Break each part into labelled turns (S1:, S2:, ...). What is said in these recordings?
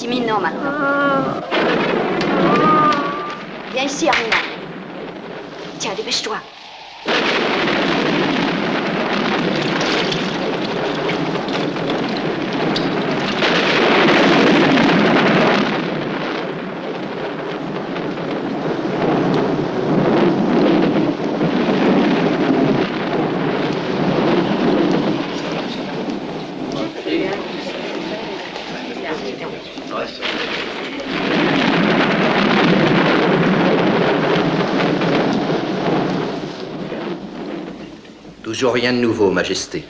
S1: imminent maintenant. Viens ici, Armina. Tiens, dépêche-toi.
S2: Toujours rien de nouveau, Majesté.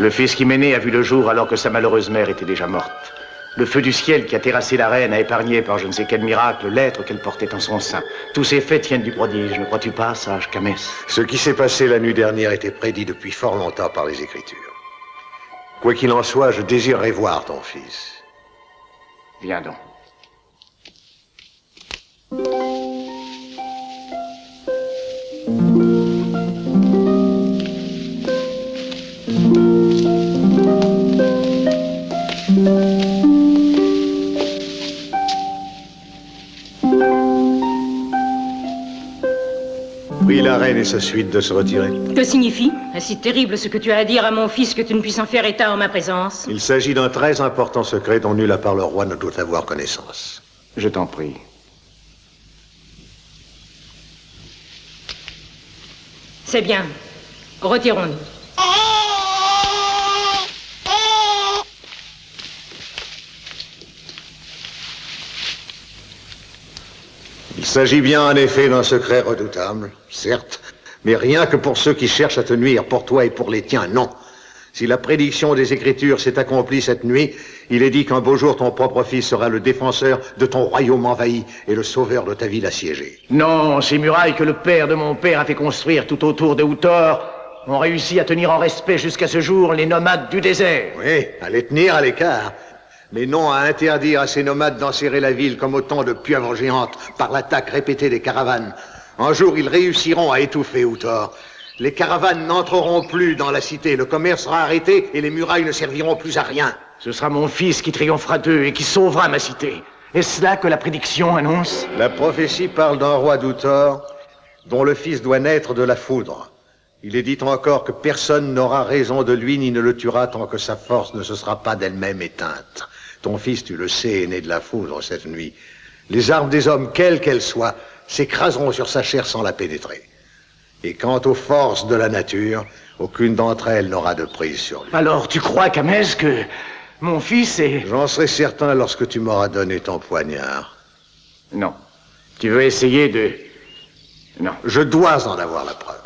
S3: Le fils qui m'est né a vu le jour alors que sa malheureuse mère était déjà morte. Le feu du ciel qui a terrassé la reine a épargné par je ne sais quel miracle l'être qu'elle portait en son sein. Tous ces faits tiennent du prodige, ne crois-tu pas, sage Camès?
S4: Ce qui s'est passé la nuit dernière était prédit depuis fort longtemps par les Écritures. Quoi qu'il en soit, je désirerais voir ton fils.
S3: Viens donc.
S4: Prie la reine et sa suite de se retirer.
S5: Que signifie? Est si terrible ce que tu as à dire à mon fils que tu ne puisses en faire état en ma présence?
S4: Il s'agit d'un très important secret dont nul à part le roi ne doit avoir connaissance.
S3: Je t'en prie.
S5: C'est bien. Retirons-nous.
S4: Il s'agit bien en effet d'un secret redoutable, certes, mais rien que pour ceux qui cherchent à te nuire, pour toi et pour les tiens, non. Si la prédiction des Écritures s'est accomplie cette nuit, il est dit qu'un beau jour ton propre fils sera le défenseur de ton royaume envahi et le sauveur de ta ville assiégée.
S3: Non, ces murailles que le père de mon père a fait construire tout autour de Uthor ont réussi à tenir en respect jusqu'à ce jour les nomades du désert.
S4: Oui, à les tenir à l'écart. Mais non à interdire à ces nomades d'enserrer la ville comme autant de pieuvres géantes par l'attaque répétée des caravanes. Un jour, ils réussiront à étouffer Uthor. Les caravanes n'entreront plus dans la cité, le commerce sera arrêté et les murailles ne serviront plus à rien.
S3: Ce sera mon fils qui triomphera d'eux et qui sauvera ma cité. Est-ce là que la prédiction annonce?
S4: La prophétie parle d'un roi d'Uthor dont le fils doit naître de la foudre. Il est dit encore que personne n'aura raison de lui ni ne le tuera tant que sa force ne se sera pas d'elle-même éteinte. Ton fils, tu le sais, est né de la foudre cette nuit. Les armes des hommes, quelles qu'elles soient, s'écraseront sur sa chair sans la pénétrer. Et quant aux forces de la nature, aucune d'entre elles n'aura de prise sur lui.
S3: Alors, tu crois, Camès, que mon fils est...
S4: J'en serai certain lorsque tu m'auras donné ton poignard.
S3: Non. Tu veux essayer de... Non.
S4: Je dois en avoir la preuve.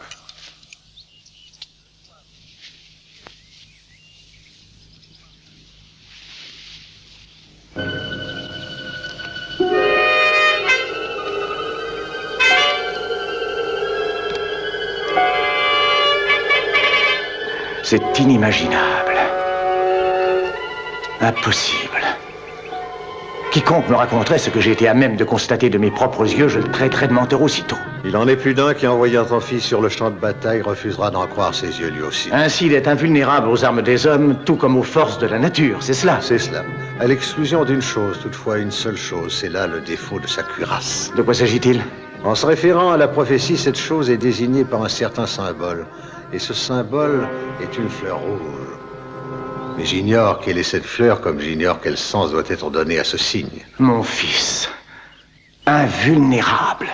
S3: C'est inimaginable. Impossible. Quiconque me raconterait ce que j'ai été à même de constater de mes propres yeux, je le traiterais de menteur aussitôt.
S4: Il en est plus d'un qui, en voyant ton fils sur le champ de bataille, refusera d'en croire ses yeux lui aussi.
S3: Ainsi, il est invulnérable aux armes des hommes, tout comme aux forces de la nature, c'est cela?
S4: C'est cela. À l'exclusion d'une chose, toutefois une seule chose, c'est là le défaut de sa cuirasse.
S3: De quoi s'agit-il?
S4: En se référant à la prophétie, cette chose est désignée par un certain symbole. Et ce symbole est une fleur rouge. Mais j'ignore quelle est cette fleur, comme j'ignore quel sens doit être donné à ce signe.
S3: Mon fils, invulnérable.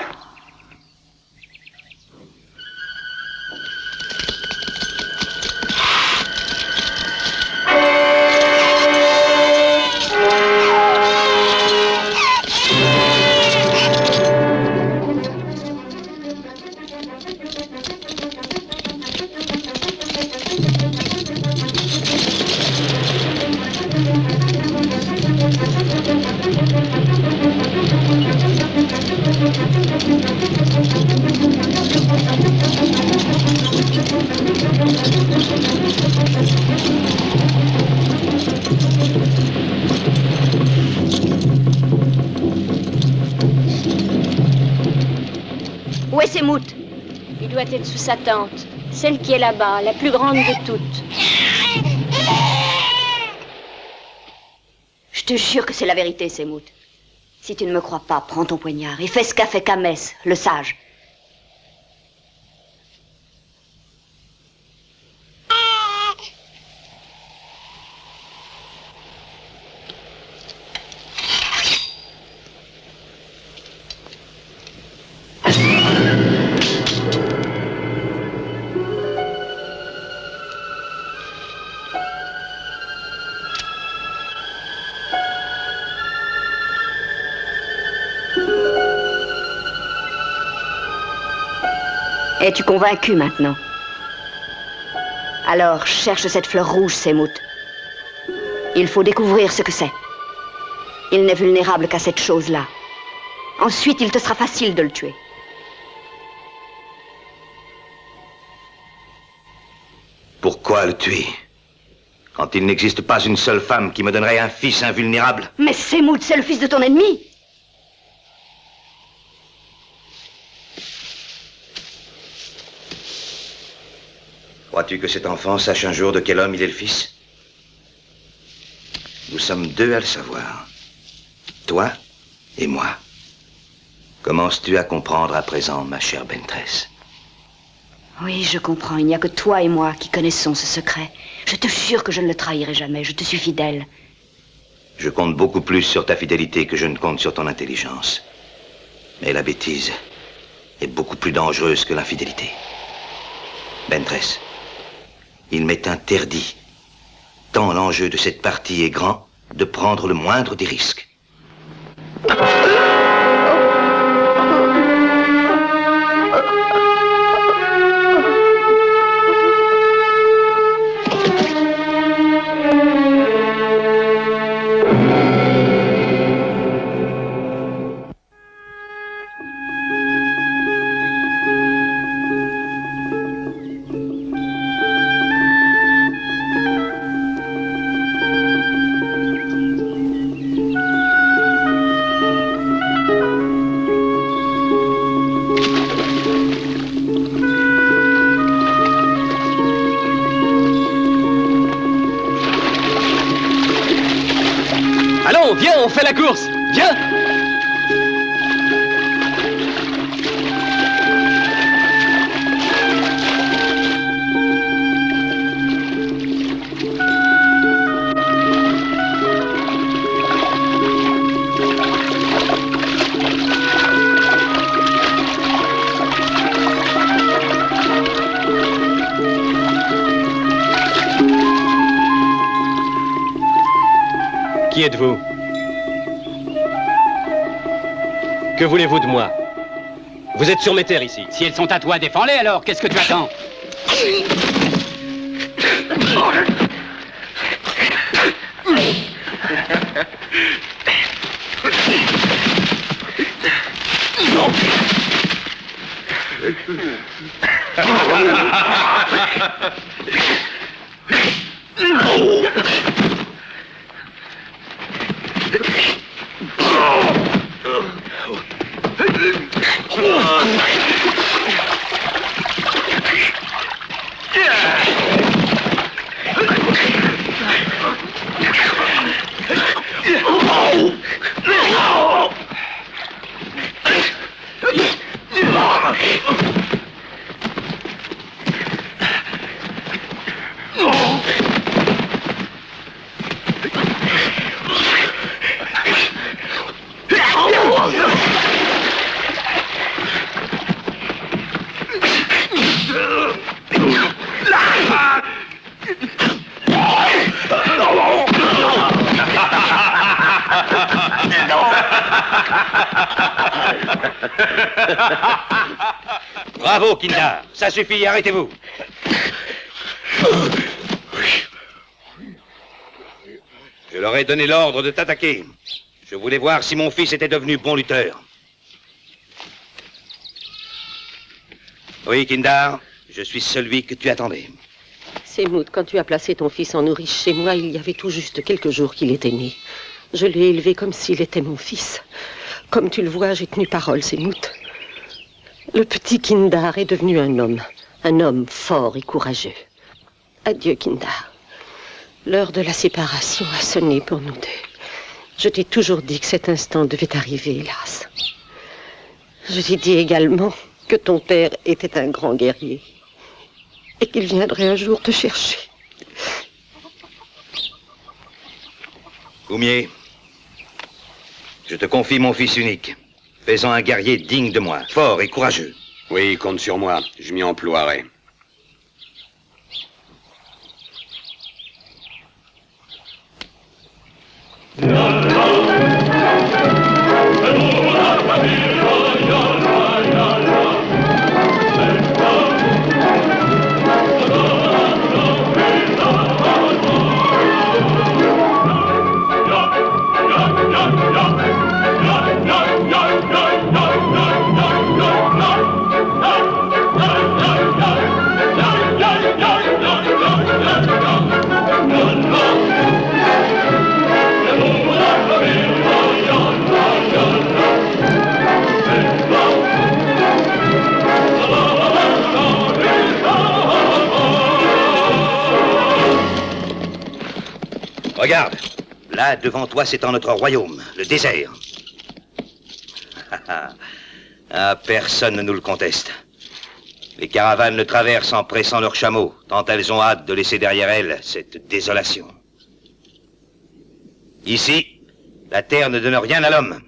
S1: Où est Semout? Il doit être sous sa tente. Celle qui est là-bas, la plus grande de toutes. Je te jure que c'est la vérité, Semout. Si tu ne me crois pas, prends ton poignard et fais ce qu'a fait Kamès, le sage. Es-tu convaincu maintenant? Alors, cherche cette fleur rouge, Semout. Il faut découvrir ce que c'est. Il n'est vulnérable qu'à cette chose-là. Ensuite, il te sera facile de le tuer.
S2: Pourquoi le tuer? Quand il n'existe pas une seule femme qui me donnerait un fils invulnérable?
S1: Mais Semout, c'est le fils de ton ennemi!
S2: Crois-tu que cet enfant sache un jour de quel homme il est le fils? Nous sommes deux à le savoir. Toi et moi. Commences-tu à comprendre à présent, ma chère Bentress?
S1: Oui, je comprends. Il n'y a que toi et moi qui connaissons ce secret. Je te jure que je ne le trahirai jamais. Je te suis fidèle.
S2: Je compte beaucoup plus sur ta fidélité que je ne compte sur ton intelligence. Mais la bêtise est beaucoup plus dangereuse que l'infidélité. Bentress, il m'est interdit, tant l'enjeu de cette partie est grand, de prendre le moindre des risques.
S6: Viens, on fait la course! Viens! Qui êtes-vous? Que voulez-vous de moi? Vous êtes sur mes terres ici.
S7: Si elles sont à toi, défends-les alors. Qu'est-ce que tu attends?
S2: Bravo, Kindar. Ça suffit, arrêtez-vous. Je leur ai donné l'ordre de t'attaquer. Je voulais voir si mon fils était devenu bon lutteur. Oui, Kindar, je suis celui que tu attendais.
S8: Semout, quand tu as placé ton fils en nourrice chez moi, il y avait tout juste quelques jours qu'il était né. Je l'ai élevé comme s'il était mon fils. Comme tu le vois, j'ai tenu parole, Semout. Le petit Kindar est devenu un homme fort et courageux. Adieu, Kindar. L'heure de la séparation a sonné pour nous deux. Je t'ai toujours dit que cet instant devait arriver, hélas. Je t'ai dit également que ton père était un grand guerrier et qu'il viendrait un jour te chercher.
S2: Goumier, je te confie mon fils unique, faisant un guerrier digne de moi, fort et courageux.
S7: Oui, compte sur moi. Je m'y emploierai.
S2: Regarde, là, devant toi, s'étend notre royaume, le désert. Ah, personne ne nous le conteste. Les caravanes le traversent en pressant leurs chameaux, tant elles ont hâte de laisser derrière elles cette désolation. Ici, la terre ne donne rien à l'homme.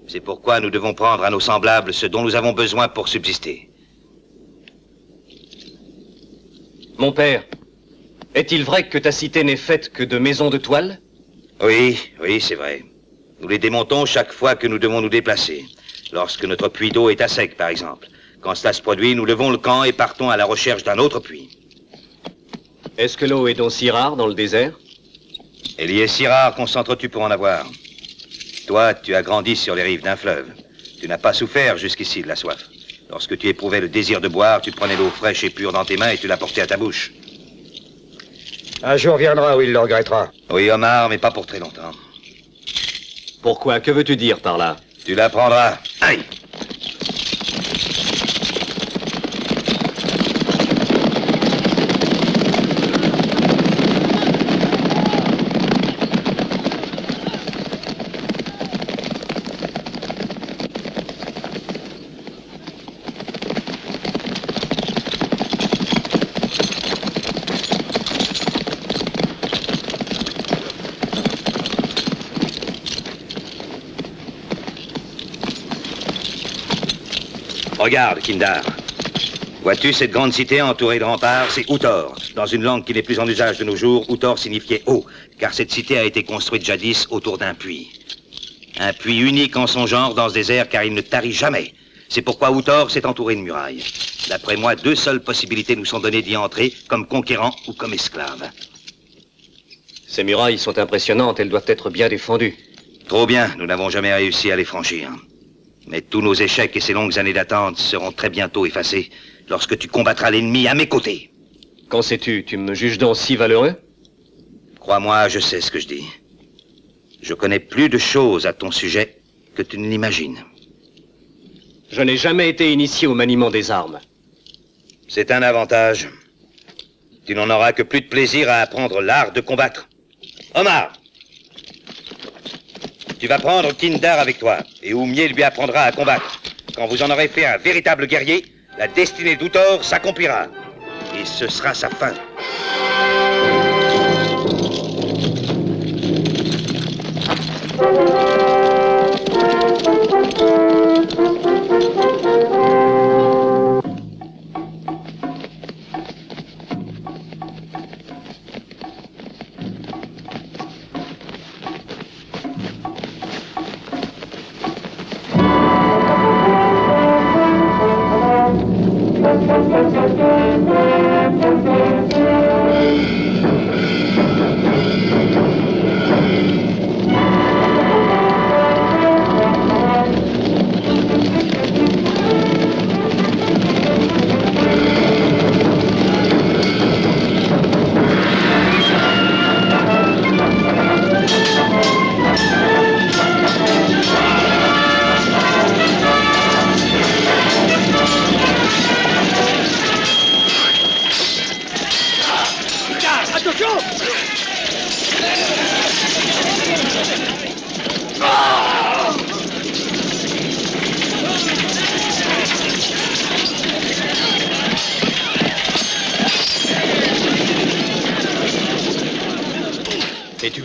S2: C'est pourquoi nous devons prendre à nos semblables ce dont nous avons besoin pour subsister.
S6: Mon père, est-il vrai que ta cité n'est faite que de maisons de toile?
S2: Oui, c'est vrai. Nous les démontons chaque fois que nous devons nous déplacer. Lorsque notre puits d'eau est à sec, par exemple. Quand cela se produit, nous levons le camp et partons à la recherche d'un autre puits.
S6: Est-ce que l'eau est donc si rare dans le désert?
S2: Elle y est si rare qu'on s'entretue pour en avoir. Toi, tu as grandi sur les rives d'un fleuve. Tu n'as pas souffert jusqu'ici de la soif. Lorsque tu éprouvais le désir de boire, tu prenais l'eau fraîche et pure dans tes mains et tu la portais à ta bouche.
S3: Un jour viendra où il le regrettera.
S2: Oui, Omar, mais pas pour très longtemps.
S6: Pourquoi? Que veux-tu dire par là?
S2: Tu l'apprendras. Aïe! Regarde, Kindar. Vois-tu cette grande cité entourée de remparts? C'est Uthor. Dans une langue qui n'est plus en usage de nos jours, Uthor signifiait eau, car cette cité a été construite jadis autour d'un puits. Un puits unique en son genre dans ce désert, car il ne tarit jamais. C'est pourquoi Uthor s'est entouré de murailles. D'après moi, 2 seules possibilités nous sont données d'y entrer, comme conquérants ou comme esclaves.
S6: Ces murailles sont impressionnantes, elles doivent être bien défendues.
S2: Trop bien, nous n'avons jamais réussi à les franchir. Mais tous nos échecs et ces longues années d'attente seront très bientôt effacés lorsque tu combattras l'ennemi à mes côtés.
S6: Qu'en sais-tu? Tu me juges donc si valeureux?
S2: Crois-moi, je sais ce que je dis. Je connais plus de choses à ton sujet que tu ne l'imagines.
S6: Je n'ai jamais été initié au maniement des armes.
S2: C'est un avantage. Tu n'en auras que plus de plaisir à apprendre l'art de combattre. Omar! Tu vas prendre Kindar avec toi, et Oumier lui apprendra à combattre. Quand vous en aurez fait un véritable guerrier, la destinée d'Uthor s'accomplira. Et ce sera sa fin.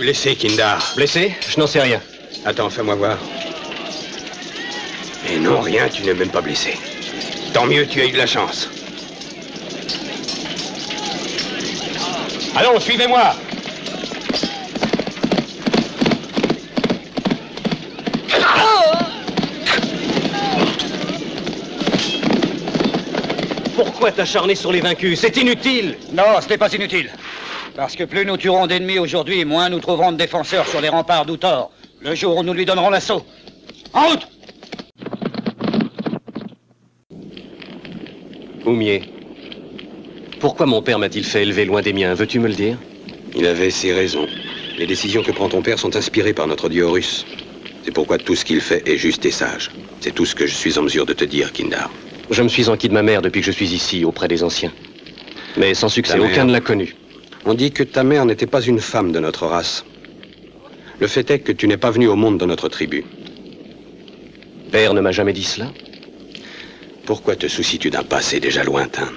S7: blessé, Kindar.
S6: Blessé? Je n'en sais rien.
S7: Attends, fais-moi voir. Mais non, rien, tu n'es même pas blessé. Tant mieux, tu as eu de la chance. Allons, suivez-moi.
S6: Pourquoi t'acharner sur les vaincus? C'est inutile.
S9: Non, ce n'est pas inutile. Parce que plus nous tuerons d'ennemis aujourd'hui, moins nous trouverons de défenseurs sur les remparts d'Uthor. Le jour où nous lui donnerons l'assaut. En route!
S6: Oumier, pourquoi mon père m'a-t-il fait élever loin des miens? Veux-tu me le dire?
S7: Il avait ses raisons. Les décisions que prend ton père sont inspirées par notre dieu Horus. C'est pourquoi tout ce qu'il fait est juste et sage. C'est tout ce que je suis en mesure de te dire, Kindar.
S6: Je me suis enquis de ma mère depuis que je suis ici, auprès des anciens. Mais sans succès, aucun ne l'a connue.
S7: On dit que ta mère n'était pas une femme de notre race. Le fait est que tu n'es pas venu au monde de notre tribu.
S6: Père ne m'a jamais dit cela.
S7: Pourquoi te soucies-tu d'un passé déjà lointain?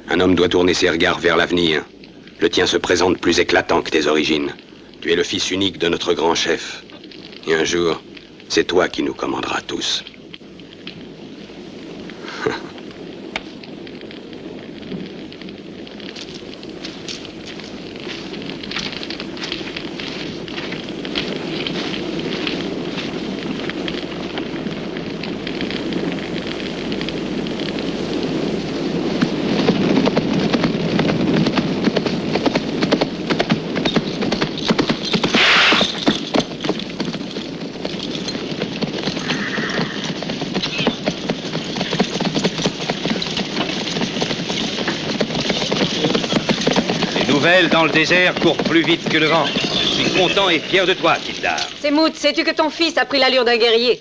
S7: Un homme doit tourner ses regards vers l'avenir. Le tien se présente plus éclatant que tes origines. Tu es le fils unique de notre grand chef. Et un jour, c'est toi qui nous commanderas tous.
S10: Dans le désert court plus vite que le vent. Je suis content et fier de toi, Kindar.
S8: Semout, sais-tu que ton fils a pris l'allure d'un guerrier?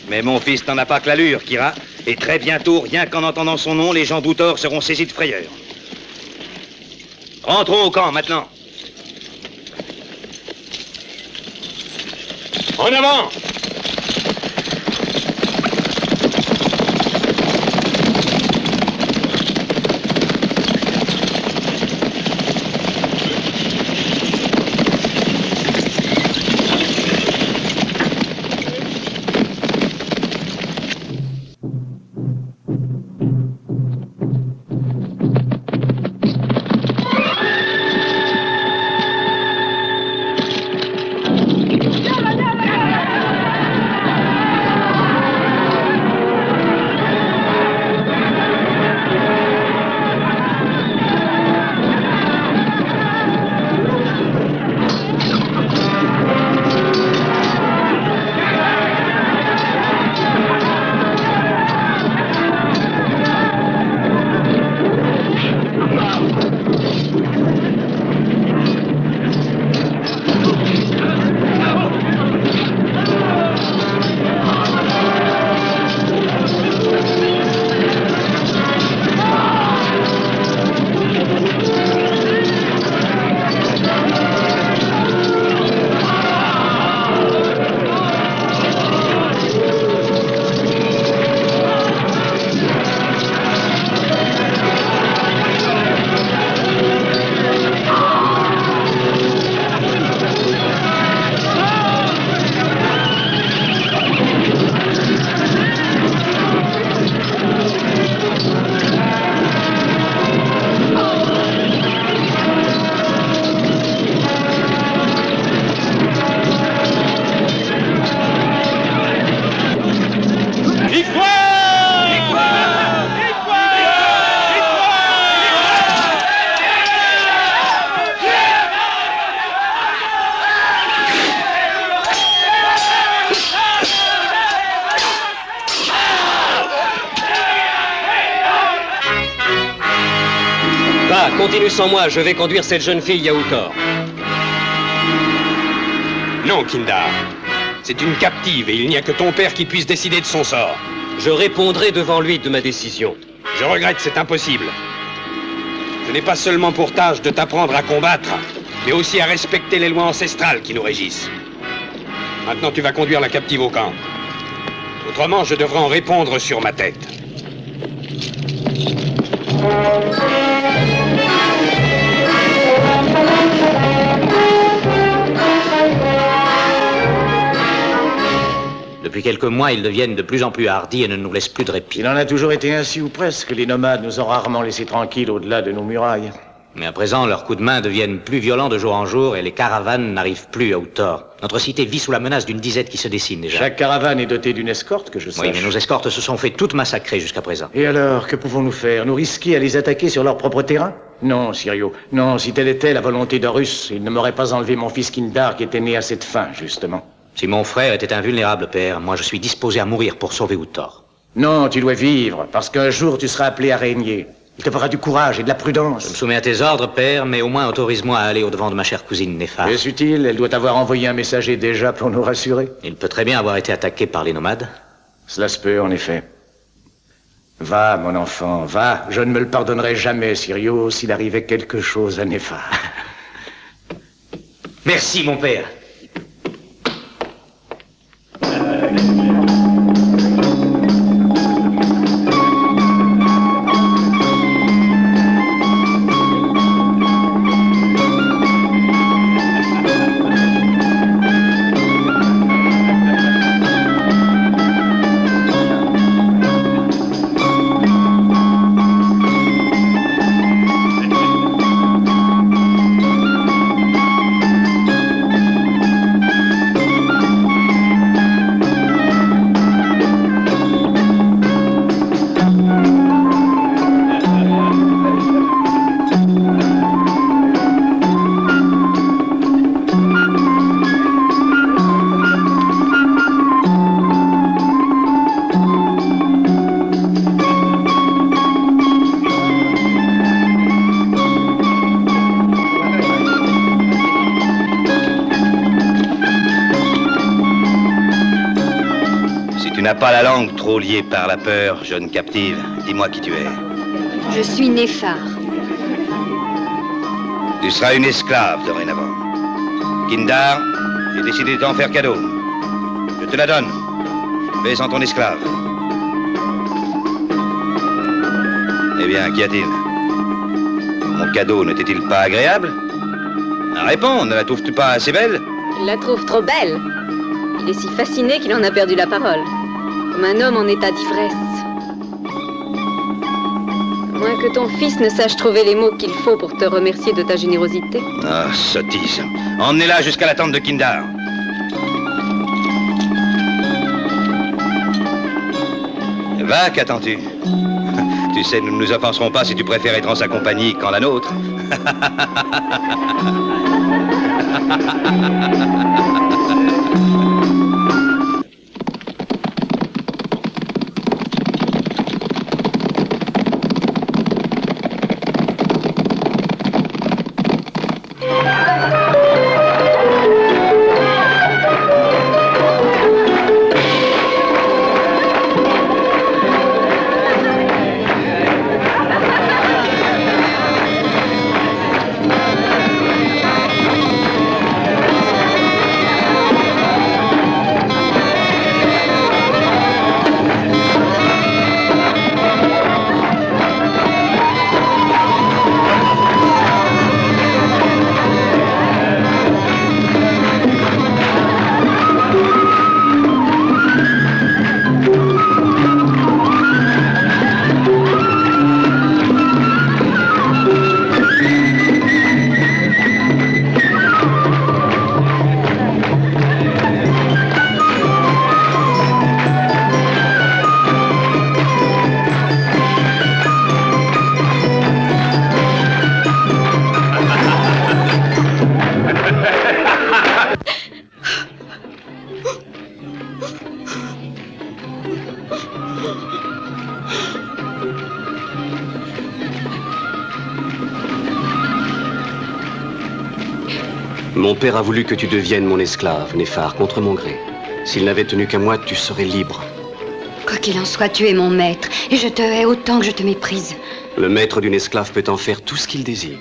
S10: Mais mon fils n'en a pas que l'allure, Kira. Et très bientôt, rien qu'en entendant son nom, les gens d'Uthor seront saisis de frayeur. Rentrons au camp, maintenant. En avant!
S6: Continue sans moi, je vais conduire cette jeune fille à Uthor.
S7: Non, Kindar. C'est une captive et il n'y a que ton père qui puisse décider de son sort.
S6: Je répondrai devant lui de ma décision.
S7: Je regrette, c'est impossible. Ce n'est pas seulement pour tâche de t'apprendre à combattre, mais aussi à respecter les lois ancestrales qui nous régissent. Maintenant, tu vas conduire la captive au camp. Autrement, je devrais en répondre sur ma tête.
S11: Depuis quelques mois, ils deviennent de plus en plus hardis et ne nous laissent plus de répit.
S3: Il en a toujours été ainsi ou presque. Les nomades nous ont rarement laissés tranquilles au-delà de nos murailles.
S11: Mais à présent, leurs coups de main deviennent plus violents de jour en jour et les caravanes n'arrivent plus à Uthor. Notre cité vit sous la menace d'une disette qui se dessine déjà.
S3: Chaque caravane est dotée d'une escorte, que je sache.
S11: Oui, mais nos escortes se sont fait toutes massacrer jusqu'à présent.
S3: Et alors, que pouvons-nous faire? Nous risquer à les attaquer sur leur propre terrain? Non, Sirio. Non, si telle était la volonté d'Horus, il ne m'aurait pas enlevé mon fils Kindar qui était né à cette fin, justement.
S11: Si mon frère était invulnérable, père, moi je suis disposé à mourir pour sauver Uthor.
S3: Non, tu dois vivre, parce qu'un jour tu seras appelé à régner. Il te fera du courage et de la prudence.
S11: Je me soumets à tes ordres, père, mais au moins autorise-moi à aller au-devant de ma chère cousine Néphar.
S3: Est-ce utile? Elle doit avoir envoyé un messager déjà pour nous rassurer.
S11: Il peut très bien avoir été attaqué par les nomades.
S3: Cela se peut, en effet. Va, mon enfant, va. Je ne me le pardonnerai jamais, Sirio, s'il arrivait quelque chose à Néphar.
S11: Merci, mon père.
S2: Tu n'as pas la langue trop liée par la peur, jeune captive. Dis-moi qui tu es.
S1: Je suis Néphar.
S2: Tu seras une esclave dorénavant. Kindar, j'ai décidé de t'en faire cadeau. Je te la donne. Fais-en ton esclave. Eh bien, qu'y a-t-il? Mon cadeau n'était-il pas agréable? Réponds, ne la trouves-tu pas assez belle?
S12: Il la trouve trop belle. Il est si fasciné qu'il en a perdu la parole. Comme un homme en état d'ivresse. À moins que ton fils ne sache trouver les mots qu'il faut pour te remercier de ta générosité.
S2: Ah, sottise. Emmenez-la jusqu'à la tente de Kindar. Va, qu'attends-tu? Tu sais, nous ne nous offenserons pas si tu préfères être en sa compagnie qu'en la nôtre.
S13: Mon père a voulu que tu deviennes mon esclave, Néphar, contre mon gré. S'il n'avait tenu qu'à moi, tu serais libre.
S1: Quoi qu'il en soit, tu es mon maître, et je te hais autant que je te méprise.
S13: Le maître d'une esclave peut en faire tout ce qu'il désire.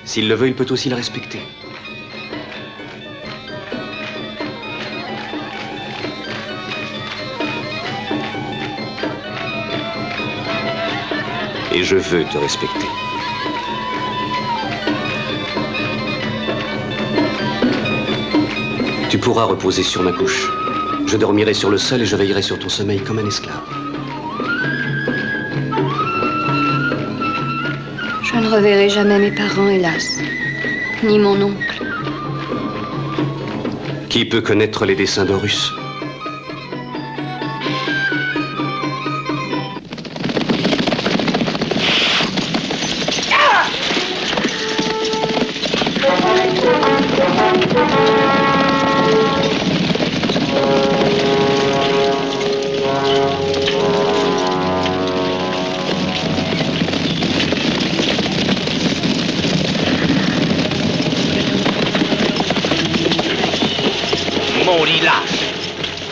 S13: S'il le veut, il peut aussi le respecter. Et je veux te respecter. Tu pourras reposer sur ma couche. Je dormirai sur le sol et je veillerai sur ton sommeil comme un esclave.
S14: Je ne reverrai jamais mes parents, hélas. Ni mon oncle.
S13: Qui peut connaître les desseins d'Horus?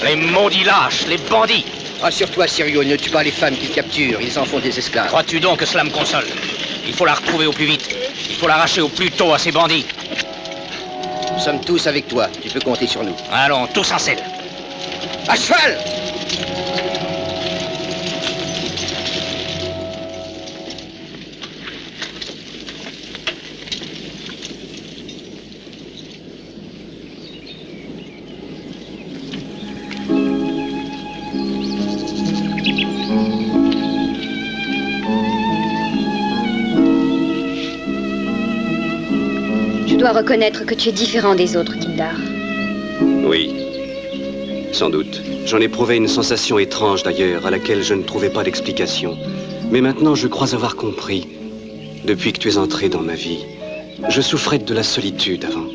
S11: Les maudits lâches, les bandits!
S15: Rassure-toi, Sirio, ne tue pas les femmes qu'ils capturent, ils en font des esclaves.
S11: Crois-tu donc que cela me console? Il faut la retrouver au plus vite. Il faut l'arracher au plus tôt à ces bandits.
S15: Nous sommes tous avec toi, tu peux compter sur nous.
S11: Allons, tous en selle.
S15: À cheval!
S14: Je dois reconnaître que tu es différent des autres, Kindar.
S13: Oui, sans doute. J'en éprouvais une sensation étrange d'ailleurs, à laquelle je ne trouvais pas d'explication. Mais maintenant, je crois avoir compris. Depuis que tu es entré dans ma vie, je souffrais de la solitude avant.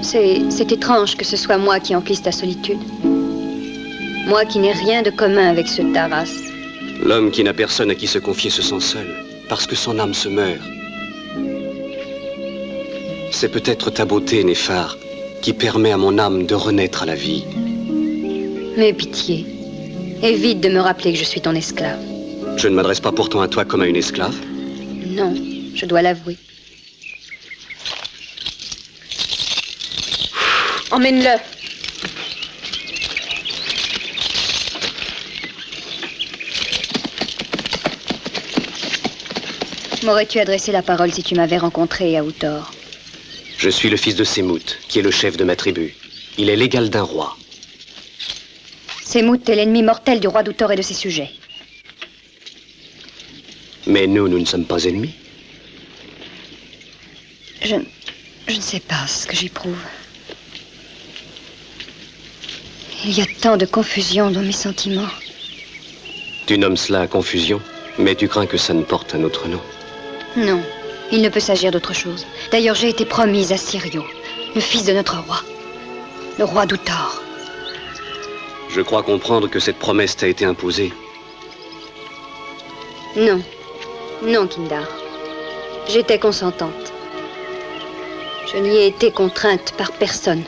S14: C'est étrange que ce soit moi qui emplisse ta solitude. Moi qui n'ai rien de commun avec ceux de ta race.
S13: L'homme qui n'a personne à qui se confier se sent seul, parce que son âme se meurt. C'est peut-être ta beauté, Néphar, qui permet à mon âme de renaître à la vie.
S14: Mais pitié, évite de me rappeler que je suis ton esclave.
S13: Je ne m'adresse pas pourtant à toi comme à une esclave.
S14: Non, je dois l'avouer. Emmène-le. M'aurais-tu adressé la parole si tu m'avais rencontré à Uthor?
S13: Je suis le fils de Semout, qui est le chef de ma tribu. Il est l'égal d'un roi.
S14: Semout est l'ennemi mortel du roi d'Uthor et de ses sujets.
S13: Mais nous ne sommes pas ennemis.
S14: Je ne sais pas ce que j'éprouve. Il y a tant de confusion dans mes sentiments.
S13: Tu nommes cela confusion, mais tu crains que ça ne porte un autre nom.
S14: Non, il ne peut s'agir d'autre chose. D'ailleurs, j'ai été promise à Sirio, le fils de notre roi, le roi d'Uthor.
S13: Je crois comprendre que cette promesse t'a été imposée.
S14: Non, non, Kindar. J'étais consentante. Je n'y ai été contrainte par personne.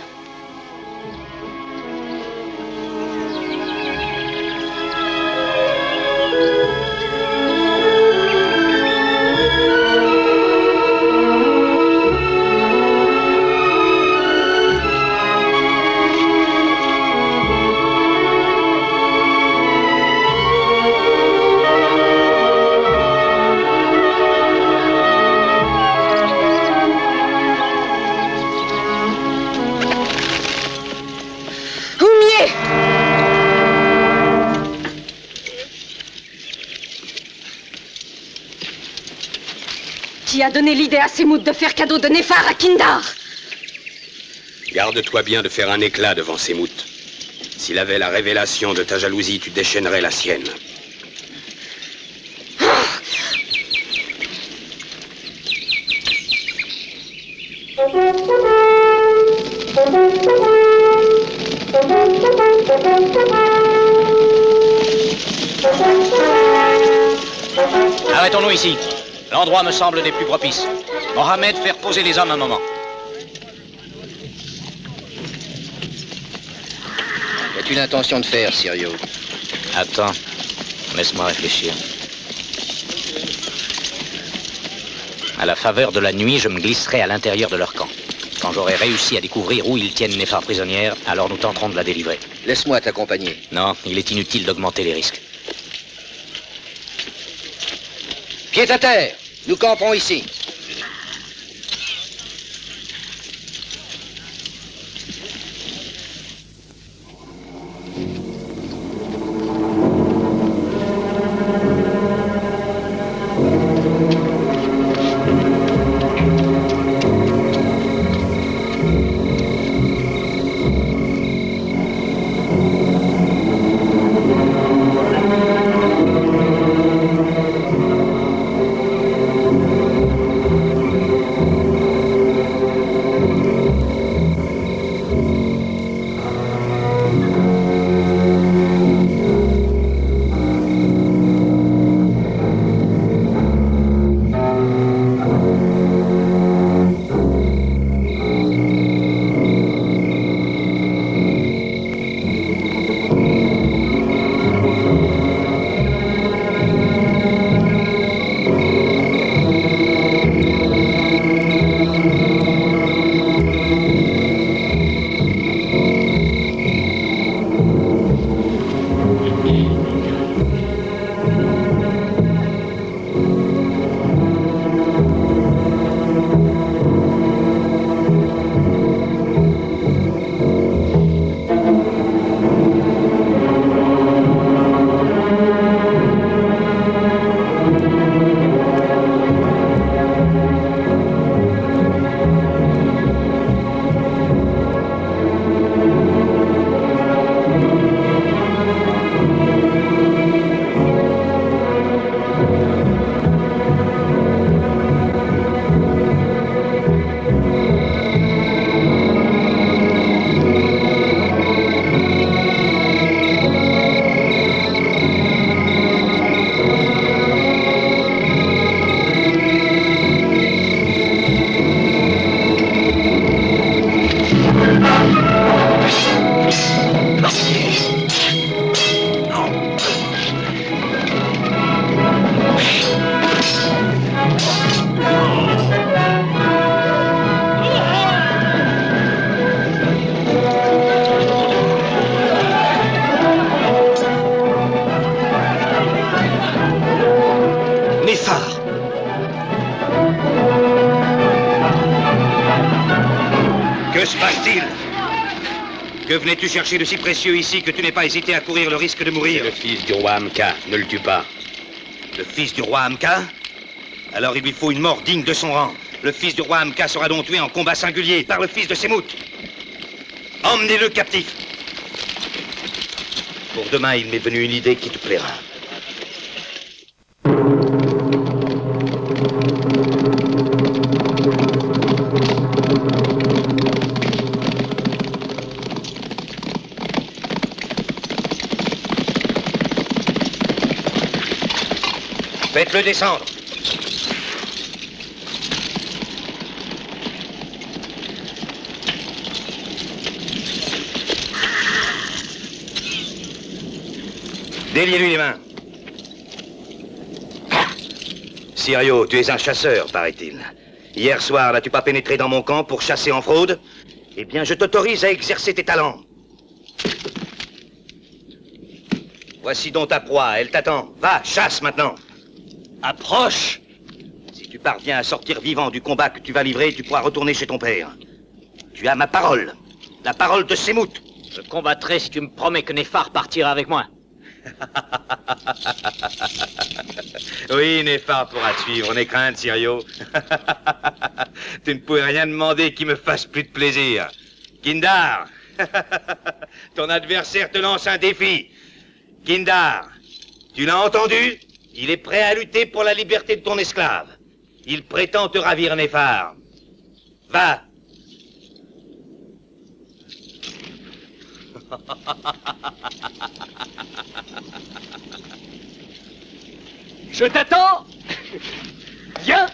S8: Qui a donné l'idée à Semout de faire cadeau de Néphar à Kindar?
S7: Garde-toi bien de faire un éclat devant Semout. S'il avait la révélation de ta jalousie, tu déchaînerais la sienne.
S11: Arrêtons-nous ici. L'endroit me semble des plus propices. Mohamed, faire poser les hommes un moment.
S15: Qu'as-tu l'intention de faire, Sirio?
S11: Attends, laisse-moi réfléchir. À la faveur de la nuit, je me glisserai à l'intérieur de leur camp. Quand j'aurai réussi à découvrir où ils tiennent Néphar prisonnière, alors nous tenterons de la délivrer.
S15: Laisse-moi t'accompagner.
S11: Non, il est inutile d'augmenter les risques.
S15: Pied à terre, nous campons ici.
S10: Que venais-tu chercher de si précieux ici que tu n'aies pas hésité à courir le risque de mourir?
S7: C'est le fils du roi Amka, ne le tue pas.
S10: Le fils du roi Amka? Alors il lui faut une mort digne de son rang. Le fils du roi Amka sera donc tué en combat singulier par le fils de Semout. Emmenez-le captif. Pour demain, il m'est venu une idée qui te plaira. Faites-le descendre. Déliez-lui les mains. Sirio, tu es un chasseur, paraît-il. Hier soir, n'as-tu pas pénétré dans mon camp pour chasser en fraude? Eh bien, je t'autorise à exercer tes talents. Voici donc ta proie, elle t'attend. Va, chasse maintenant. Approche! Si tu parviens à sortir vivant du combat que tu vas livrer, tu pourras retourner chez ton père. Tu as ma parole. La parole de Semout.
S11: Je combattrai si tu me promets que Néphar partira avec moi.
S10: Oui, Néphar pourra te suivre, n'aie crainte, Sirio. Tu ne pourrais rien demander qui me fasse plus de plaisir. Kindar, ton adversaire te lance un défi. Kindar, tu l'as entendu? Il est prêt à lutter pour la liberté de ton esclave. Il prétend te ravir, Néphar. Va.
S11: Je t'attends. Viens.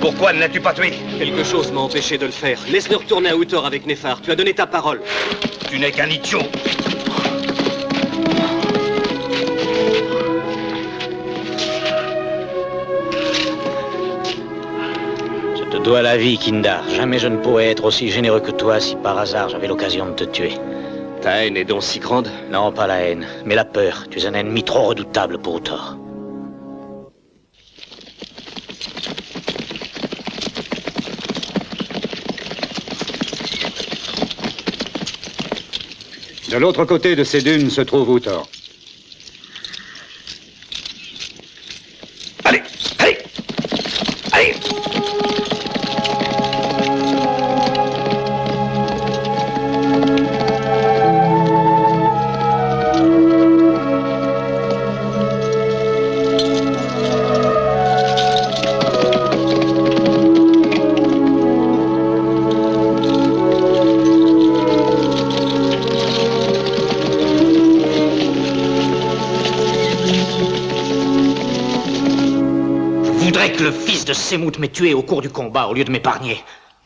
S10: Pourquoi ne l'as-tu pas tué?
S13: Quelque chose m'a empêché de le faire. Laisse-le retourner à Uthor avec Néphar. Tu as donné ta parole.
S10: Tu n'es qu'un idiot.
S11: Je te dois la vie, Kindar. Jamais je ne pourrais être aussi généreux que toi si par hasard j'avais l'occasion de te tuer.
S13: Ta haine est donc si grande?
S11: Non, pas la haine, mais la peur. Tu es un ennemi trop redoutable pour Uthor.
S9: De l'autre côté de ces dunes se trouve Uthor.
S10: Allez, allez, allez.
S11: Le fils de Semout m'ait tué au cours du combat au lieu de m'épargner.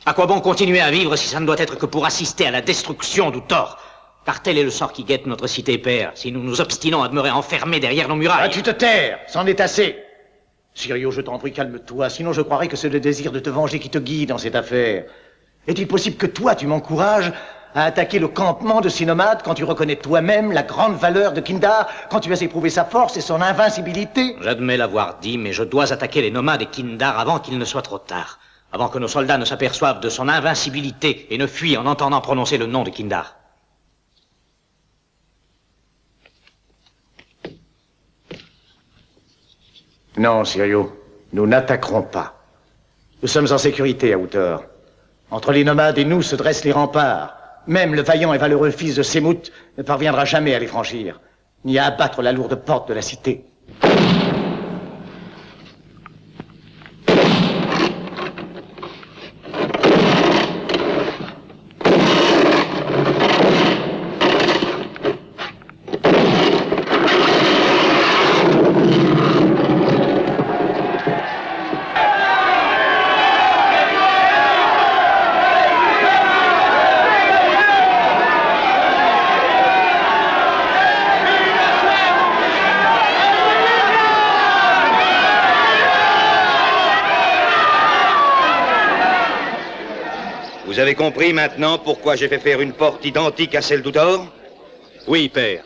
S11: À quoi bon continuer à vivre si ça ne doit être que pour assister à la destruction d'Uthor? Car tel est le sort qui guette notre cité père, si nous nous obstinons à demeurer enfermés derrière nos murailles.
S3: Ah, tu te taires, c'en est assez. Sirio, je t'en prie, calme-toi, sinon je croirais que c'est le désir de te venger qui te guide dans cette affaire. Est-il possible que toi, tu m'encourages à attaquer le campement de ces nomades quand tu reconnais toi-même la grande valeur de Kindar, quand tu as éprouvé sa force et son invincibilité?
S11: J'admets l'avoir dit, mais je dois attaquer les nomades et Kindar avant qu'il ne soit trop tard. Avant que nos soldats ne s'aperçoivent de son invincibilité et ne fuient en entendant prononcer le nom de Kindar.
S3: Non, Sirio, nous n'attaquerons pas. Nous sommes en sécurité à Uthor. Entre les nomades et nous se dressent les remparts. Même le vaillant et valeureux fils de Semout ne parviendra jamais à les franchir, ni à abattre la lourde porte de la cité.
S10: Vous avez compris maintenant pourquoi j'ai fait faire une porte identique à celle d'Uthor?
S13: Oui, père.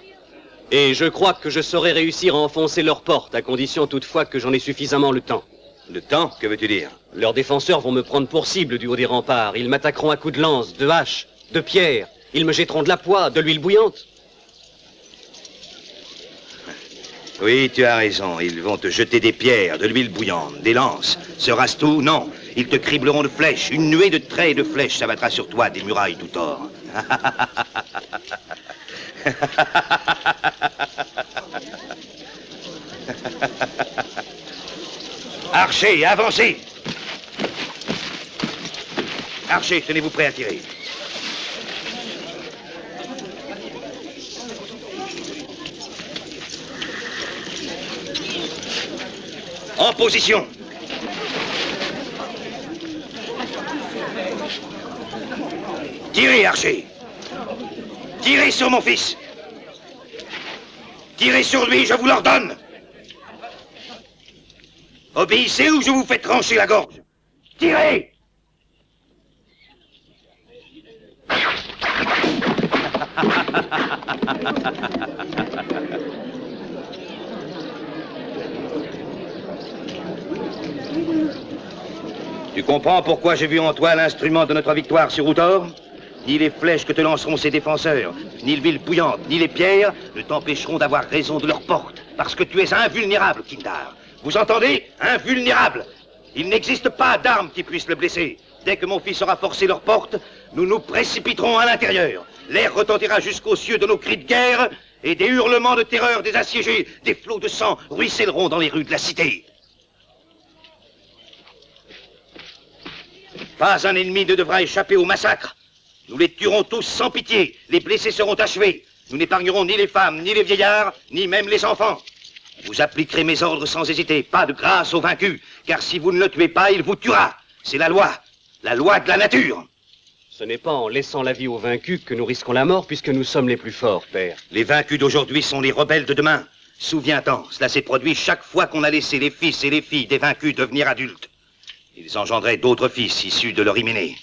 S13: Et je crois que je saurai réussir à enfoncer leur porte, à condition toutefois que j'en ai suffisamment le temps.
S10: Le temps? Que veux-tu dire?
S13: Leurs défenseurs vont me prendre pour cible du haut des remparts. Ils m'attaqueront à coups de lance, de hache, de pierre. Ils me jetteront de la poix, de l'huile bouillante.
S10: Oui, tu as raison. Ils vont te jeter des pierres, de l'huile bouillante, des lances. Sera-ce tout? Non. Ils te cribleront de flèches. Une nuée de traits et de flèches s'abattra sur toi des murailles d'Uthor. Archers, avancez! Archers, tenez-vous prêts à tirer. En position. Tirez, archer. Tirez sur mon fils. Tirez sur lui, je vous l'ordonne. Obéissez ou je vous fais trancher la gorge. Tirez! Tu comprends pourquoi j'ai vu en toi l'instrument de notre victoire sur Uthor? Ni les flèches que te lanceront ses défenseurs, ni l'huile bouillante, ni les pierres ne t'empêcheront d'avoir raison de leur porte, parce que tu es invulnérable, Kindar. Vous entendez? Invulnérable. Il n'existe pas d'arme qui puisse le blesser. Dès que mon fils aura forcé leur porte, nous nous précipiterons à l'intérieur. L'air retentira jusqu'aux cieux de nos cris de guerre et des hurlements de terreur des assiégés. Des flots de sang ruisselleront dans les rues de la cité. Pas un ennemi ne devra échapper au massacre. Nous les tuerons tous sans pitié. Les blessés seront achevés. Nous n'épargnerons ni les femmes, ni les vieillards, ni même les enfants. Vous appliquerez mes ordres sans hésiter. Pas de grâce aux vaincus,
S2: car si vous ne le tuez pas, il vous tuera. C'est la loi de la nature.
S13: Ce n'est pas en laissant la vie aux vaincus que nous risquons la mort, puisque nous sommes les plus forts, père.
S2: Les vaincus d'aujourd'hui sont les rebelles de demain. Souviens-t'en, cela s'est produit chaque fois qu'on a laissé les fils et les filles des vaincus devenir adultes. Ils engendraient d'autres fils issus de leur hyménée.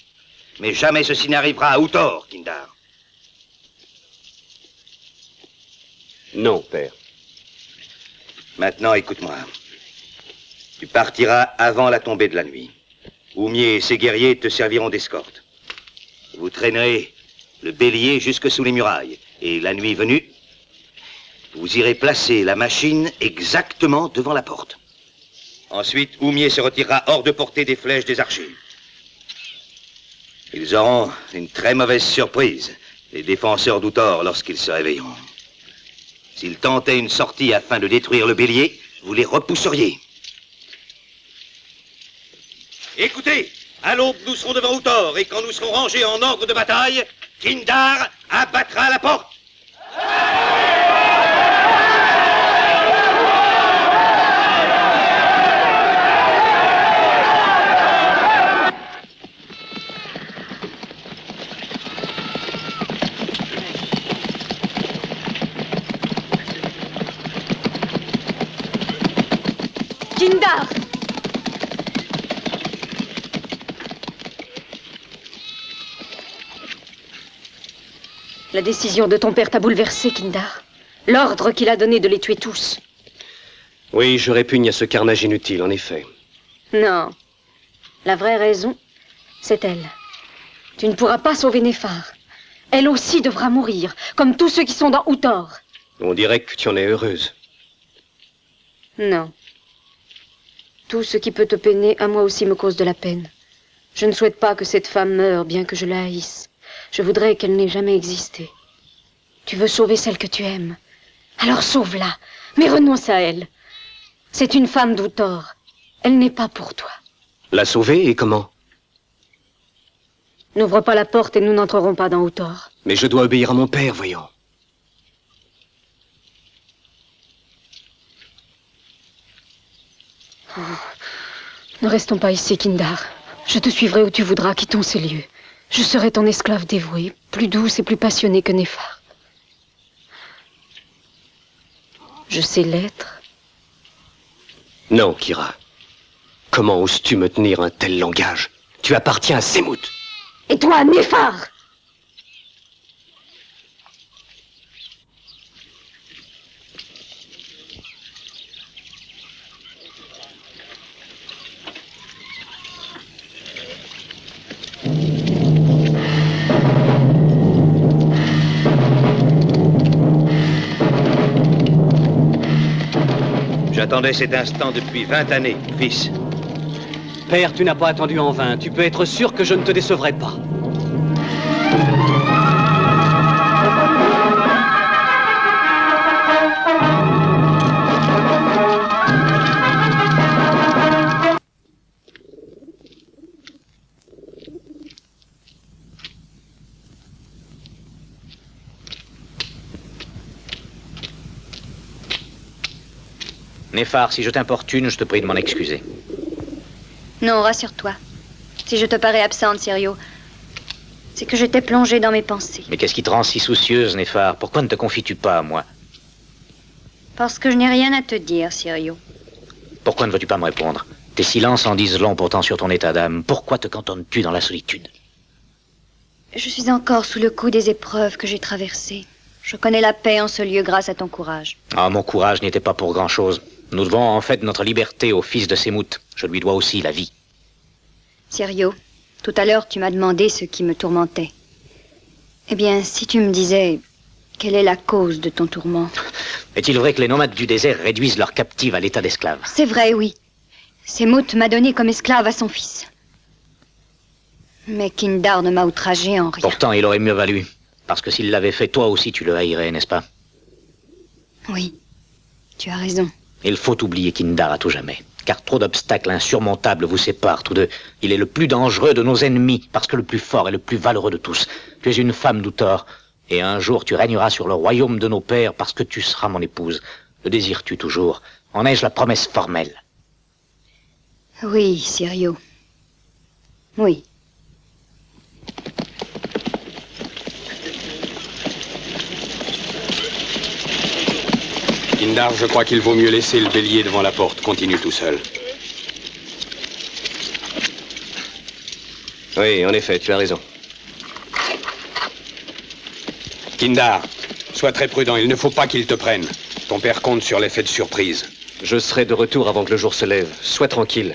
S2: Mais jamais ceci n'arrivera à Uthor, Kindar.
S13: Non, père.
S2: Maintenant, écoute-moi. Tu partiras avant la tombée de la nuit. Oumier et ses guerriers te serviront d'escorte. Vous traînerez le bélier jusque sous les murailles. Et la nuit venue, vous irez placer la machine exactement devant la porte. Ensuite, Oumier se retirera hors de portée des flèches des archers. Ils auront une très mauvaise surprise, les défenseurs d'Uthor, lorsqu'ils se réveilleront. S'ils tentaient une sortie afin de détruire le bélier, vous les repousseriez. Écoutez, à l'aube, nous serons devant Uthor, et quand nous serons rangés en ordre de bataille, Kindar abattra la porte.
S12: Kindar! La décision de ton père t'a bouleversé, Kindar. L'ordre qu'il a donné de les tuer tous.
S13: Oui, je répugne à ce carnage inutile, en effet.
S12: Non. La vraie raison, c'est elle. Tu ne pourras pas sauver Néphar. Elle aussi devra mourir, comme tous ceux qui sont dans Uthor.
S13: On dirait que tu en es heureuse.
S12: Non. Tout ce qui peut te peiner, à moi aussi, me cause de la peine. Je ne souhaite pas que cette femme meure, bien que je la haïsse. Je voudrais qu'elle n'ait jamais existé. Tu veux sauver celle que tu aimes. Alors sauve-la, mais renonce à elle. C'est une femme d'Uthor. Elle n'est pas pour toi.
S13: La sauver, et comment?
S12: N'ouvre pas la porte et nous n'entrerons pas dans Uthor.
S13: Mais je dois obéir à mon père, voyons.
S12: Oh. Ne restons pas ici, Kindar. Je te suivrai où tu voudras, quittons ces lieux. Je serai ton esclave dévouée, plus douce et plus passionnée que Néphar. Je sais l'être.
S13: Non, Kyra. Comment oses-tu me tenir un tel langage? Tu appartiens à Semout.
S12: Et toi, Néphar!
S2: J'attendais cet instant depuis 20 années, fils.
S13: Père, tu n'as pas attendu en vain. Tu peux être sûr que je ne te décevrai pas.
S11: Néphar, si je t'importune, je te prie de m'en excuser.
S14: Non, rassure-toi. Si je te parais absente, Sirio, c'est que j'étais plongée dans mes pensées.
S11: Mais qu'est-ce qui te rend si soucieuse, Néphar? Pourquoi ne te confies-tu pas à moi?
S14: Parce que je n'ai rien à te dire, Sirio.
S11: Pourquoi ne veux-tu pas me répondre? Tes silences en disent long pourtant sur ton état d'âme. Pourquoi te cantonnes-tu dans la solitude?
S14: Je suis encore sous le coup des épreuves que j'ai traversées. Je connais la paix en ce lieu grâce à ton courage.
S11: Ah, mon courage n'y était pas pour grand-chose. Nous devons en fait notre liberté au fils de Semout. Je lui dois aussi la vie.
S14: Sirio, tout à l'heure, tu m'as demandé ce qui me tourmentait. Eh bien, si tu me disais, quelle est la cause de ton tourment?
S11: Est-il vrai que les nomades du désert réduisent leurs captives à l'état d'esclaves?
S14: C'est vrai, oui. Semout m'a donné comme esclave à son fils. Mais Kindar ne m'a outragé en rien.
S11: Pourtant, il aurait mieux valu. Parce que s'il l'avait fait, toi aussi tu le haïrais, n'est-ce pas?
S14: Oui, tu as raison.
S11: Il faut oublier Kindar à tout jamais. Car trop d'obstacles insurmontables vous séparent tous deux. Il est le plus dangereux de nos ennemis, parce que le plus fort et le plus valeureux de tous. Tu es une femme d'Uthor, et un jour tu régneras sur le royaume de nos pères, parce que tu seras mon épouse. Le désires-tu toujours? En ai-je la promesse formelle?
S14: Oui, Sirio. Oui.
S7: Kindar, je crois qu'il vaut mieux laisser le bélier devant la porte. Continue tout seul.
S6: Oui, en effet, tu as raison.
S7: Kindar, sois très prudent, il ne faut pas qu'il te prenne. Ton père compte sur l'effet de surprise.
S6: Je serai de retour avant que le jour se lève. Sois tranquille.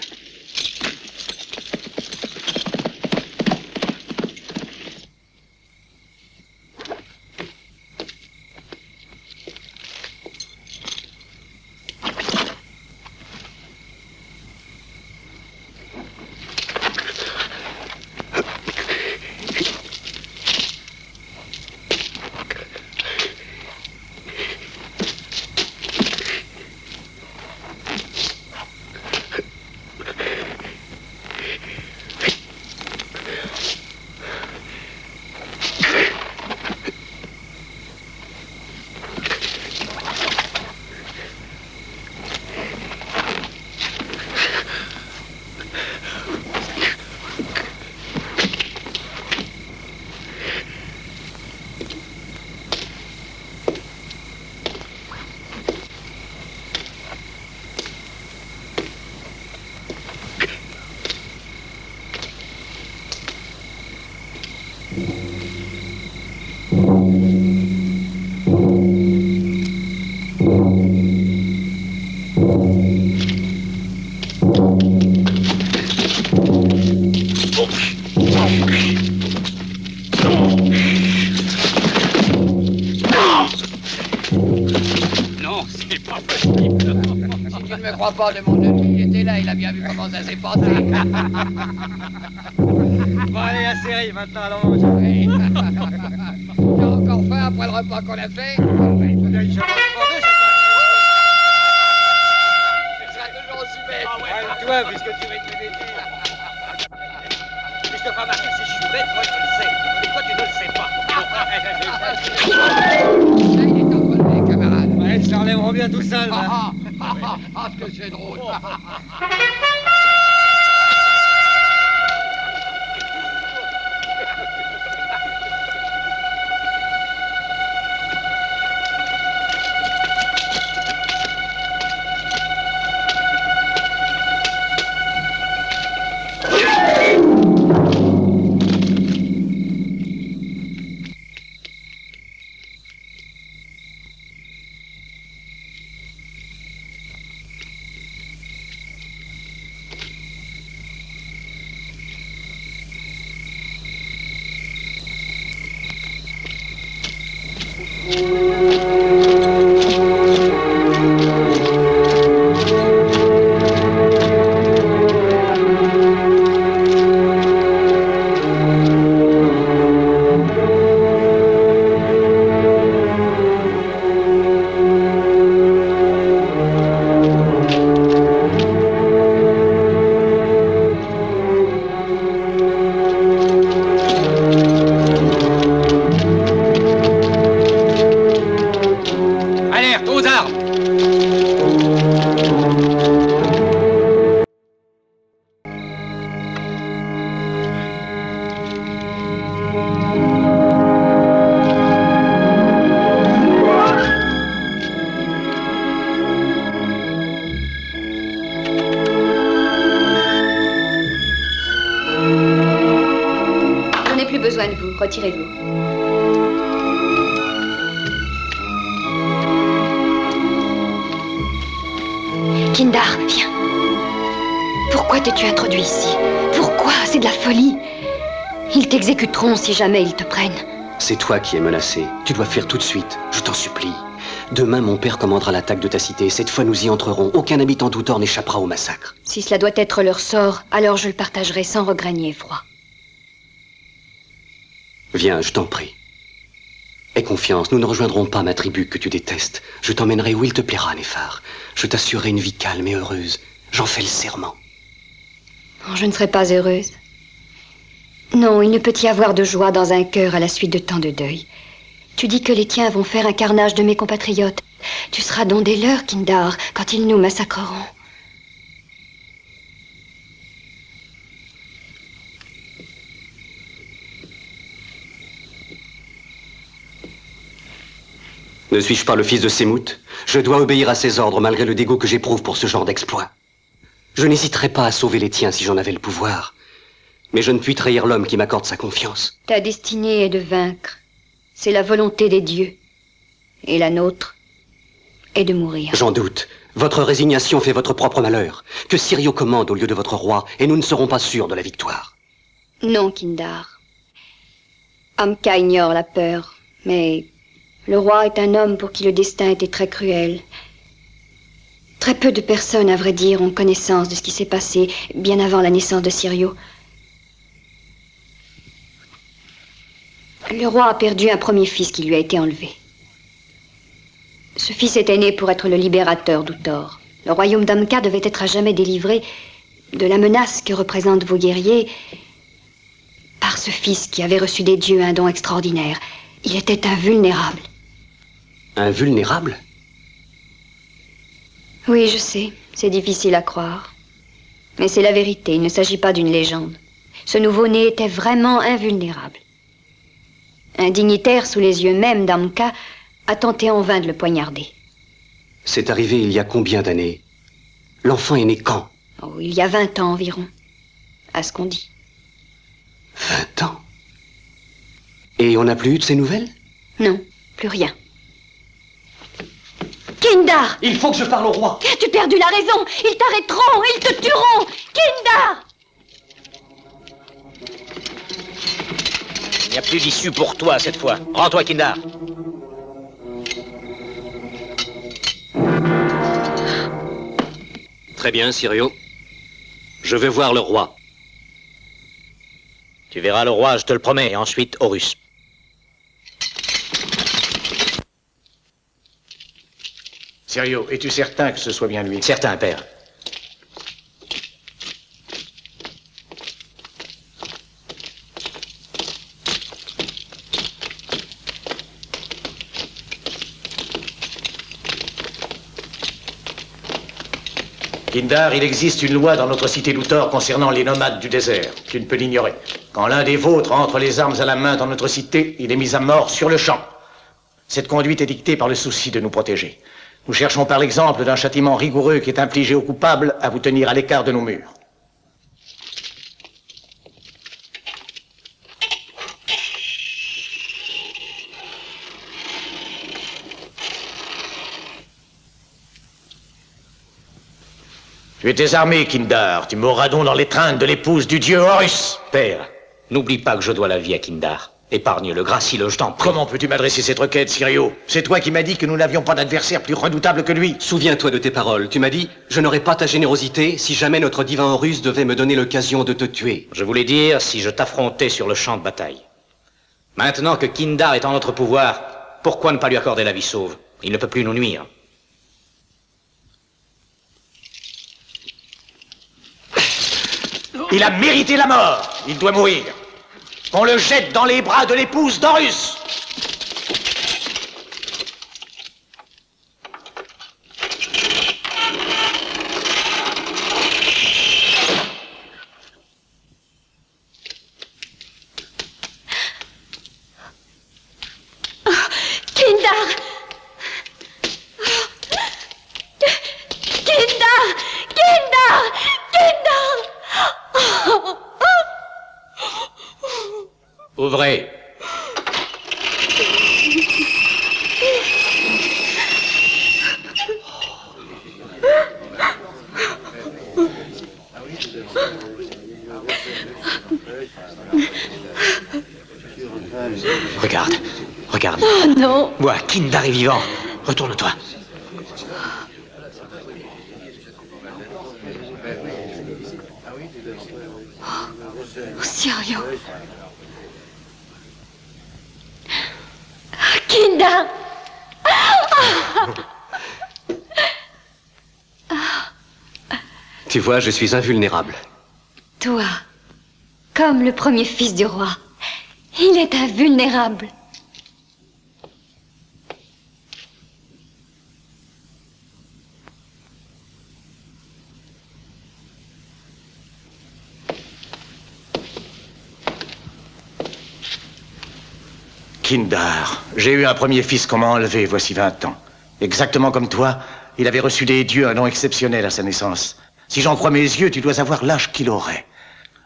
S15: Pas de mon ennemi, il était là, il a bien vu comment ça s'est passé.
S9: Bon, allez, la série, maintenant, allons manger.
S15: T'as encore faim après le repas qu'on a fait?
S9: Je
S15: seras toujours aussi bête.
S9: Toi, puisque tu vas être bêtise. Si je te fais remarquer que si je suis bête, moi je le sais. Mais toi, tu ne le sais pas.
S15: Ça, il est envolé, camarade.
S9: Ouais, ils s'enlèveront bien tout seuls.
S15: Ah, que c'est drôle.
S12: Retirez-vous.
S1: Kindar, viens. Pourquoi t'es-tu introduit ici? Pourquoi? C'est de la folie. Ils t'exécuteront si jamais ils te prennent.
S13: C'est toi qui es menacé. Tu dois fuir tout de suite. Je t'en supplie. Demain, mon père commandera l'attaque de ta cité. Cette fois, nous y entrerons. Aucun habitant d'Outor n'échappera au massacre.
S1: Si cela doit être leur sort, alors je le partagerai sans regret ni effroi.
S13: Viens, je t'en prie. Aie confiance, nous ne rejoindrons pas ma tribu que tu détestes. Je t'emmènerai où il te plaira, Néphar. Je t'assurerai une vie calme et heureuse. J'en fais le serment.
S1: Oh, je ne serai pas heureuse. Non, il ne peut y avoir de joie dans un cœur à la suite de tant de deuil. Tu dis que les tiens vont faire un carnage de mes compatriotes. Tu seras donc des leurs, Kindar, quand ils nous massacreront.
S13: Ne suis-je pas le fils de Semout? Je dois obéir à ses ordres malgré le dégoût que j'éprouve pour ce genre d'exploit. Je n'hésiterais pas à sauver les tiens si j'en avais le pouvoir. Mais je ne puis trahir l'homme qui m'accorde sa confiance.
S1: Ta destinée est de vaincre. C'est la volonté des dieux. Et la nôtre est de mourir.
S13: J'en doute. Votre résignation fait votre propre malheur. Que Sirio commande au lieu de votre roi, et nous ne serons pas sûrs de la victoire.
S1: Non, Kindar. Amka ignore la peur, mais le roi est un homme pour qui le destin était très cruel. Très peu de personnes, à vrai dire, ont connaissance de ce qui s'est passé bien avant la naissance de Sirio. Le roi a perdu un premier fils qui lui a été enlevé. Ce fils était né pour être le libérateur d'Uthor. Le royaume d'Amka devait être à jamais délivré de la menace que représentent vos guerriers par ce fils qui avait reçu des dieux un don extraordinaire. Il était invulnérable.
S13: Invulnérable?
S1: Oui, je sais, c'est difficile à croire. Mais c'est la vérité, il ne s'agit pas d'une légende. Ce nouveau-né était vraiment invulnérable. Un dignitaire sous les yeux même d'Amka a tenté en vain de le poignarder.
S13: C'est arrivé il y a combien d'années? L'enfant est né quand?
S1: Oh, il y a 20 ans environ, à ce qu'on dit.
S13: 20 ans? Et on n'a plus eu de ces nouvelles?
S1: Non, plus rien. Kindar!
S11: Il faut que je parle au roi.
S1: As-tu perdu la raison? Ils t'arrêteront, ils te tueront! Kindar!
S11: Il n'y a plus d'issue pour toi cette fois. Rends-toi, Kindar.
S13: Très bien, Sirio. Je vais voir le roi.
S11: Tu verras le roi, je te le promets, et ensuite Horus.
S3: Sirio, es-tu certain que ce soit bien lui?
S11: Certain, père.
S3: Kindar, il existe une loi dans notre cité d'Uthor concernant les nomades du désert. Tu ne peux l'ignorer. Quand l'un des vôtres entre les armes à la main dans notre cité, il est mis à mort sur le champ. Cette conduite est dictée par le souci de nous protéger. Nous cherchons par l'exemple d'un châtiment rigoureux qui est infligé aux coupables à vous tenir à l'écart de nos murs. Tu es désarmé, Kindar. Tu mourras donc dans l'étreinte de l'épouse du dieu Horus.
S11: Père, n'oublie pas que je dois la vie à Kindar. Épargne-le, Gracile, je t'en prie.
S3: Comment peux-tu m'adresser cette requête, Sirio? C'est toi qui m'as dit que nous n'avions pas d'adversaire plus redoutable que lui.
S13: Souviens-toi de tes paroles. Tu m'as dit, je n'aurais pas ta générosité si jamais notre divin Horus devait me donner l'occasion de te tuer.
S11: Je voulais dire si je t'affrontais sur le champ de bataille. Maintenant que Kindar est en notre pouvoir, pourquoi ne pas lui accorder la vie sauve? Il ne peut plus nous nuire.
S3: Il a mérité la mort. Il doit mourir. Qu'on le jette dans les bras de l'épouse d'Horus.
S11: Ouvrez. Regarde, regarde.
S1: Oh non.
S11: Vois, Kindar est vivant. Retourne-toi.
S1: Oh, Sirio. Kindar.
S13: Tu vois, je suis invulnérable.
S1: Toi, comme le premier fils du roi, il est invulnérable.
S3: Kindar. J'ai eu un premier fils qu'on m'a enlevé, voici 20 ans. Exactement comme toi, il avait reçu des dieux un nom exceptionnel à sa naissance. Si j'en crois mes yeux, tu dois avoir l'âge qu'il aurait.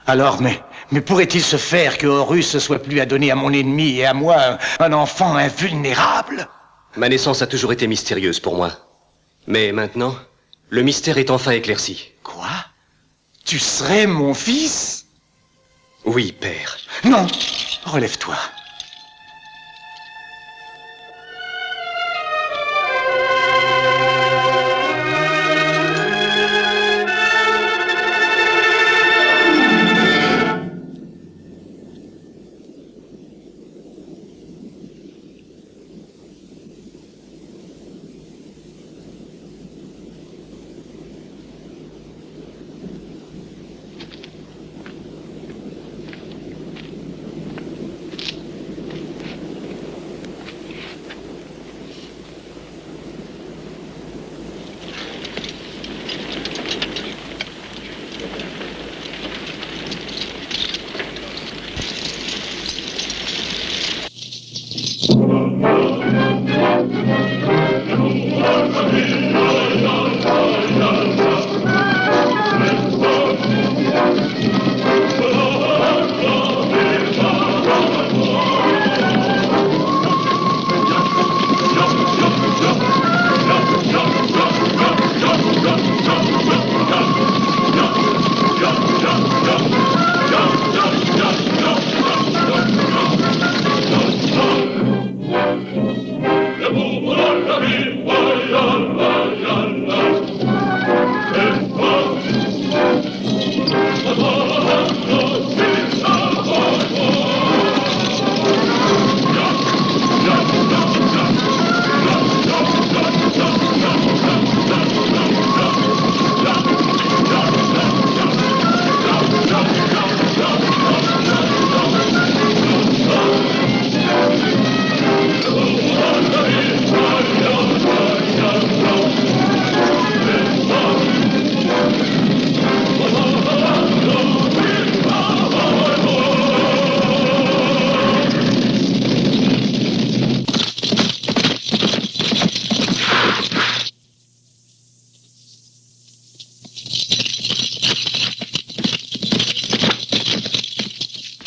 S3: Alors, mais pourrait-il se faire que Horus soit plus à donner à mon ennemi et à moi un enfant invulnérable?
S13: Ma naissance a toujours été mystérieuse pour moi. Mais maintenant, le mystère est enfin éclairci.
S3: Quoi? Tu serais mon fils?
S13: Oui, père.
S3: Non! Relève-toi.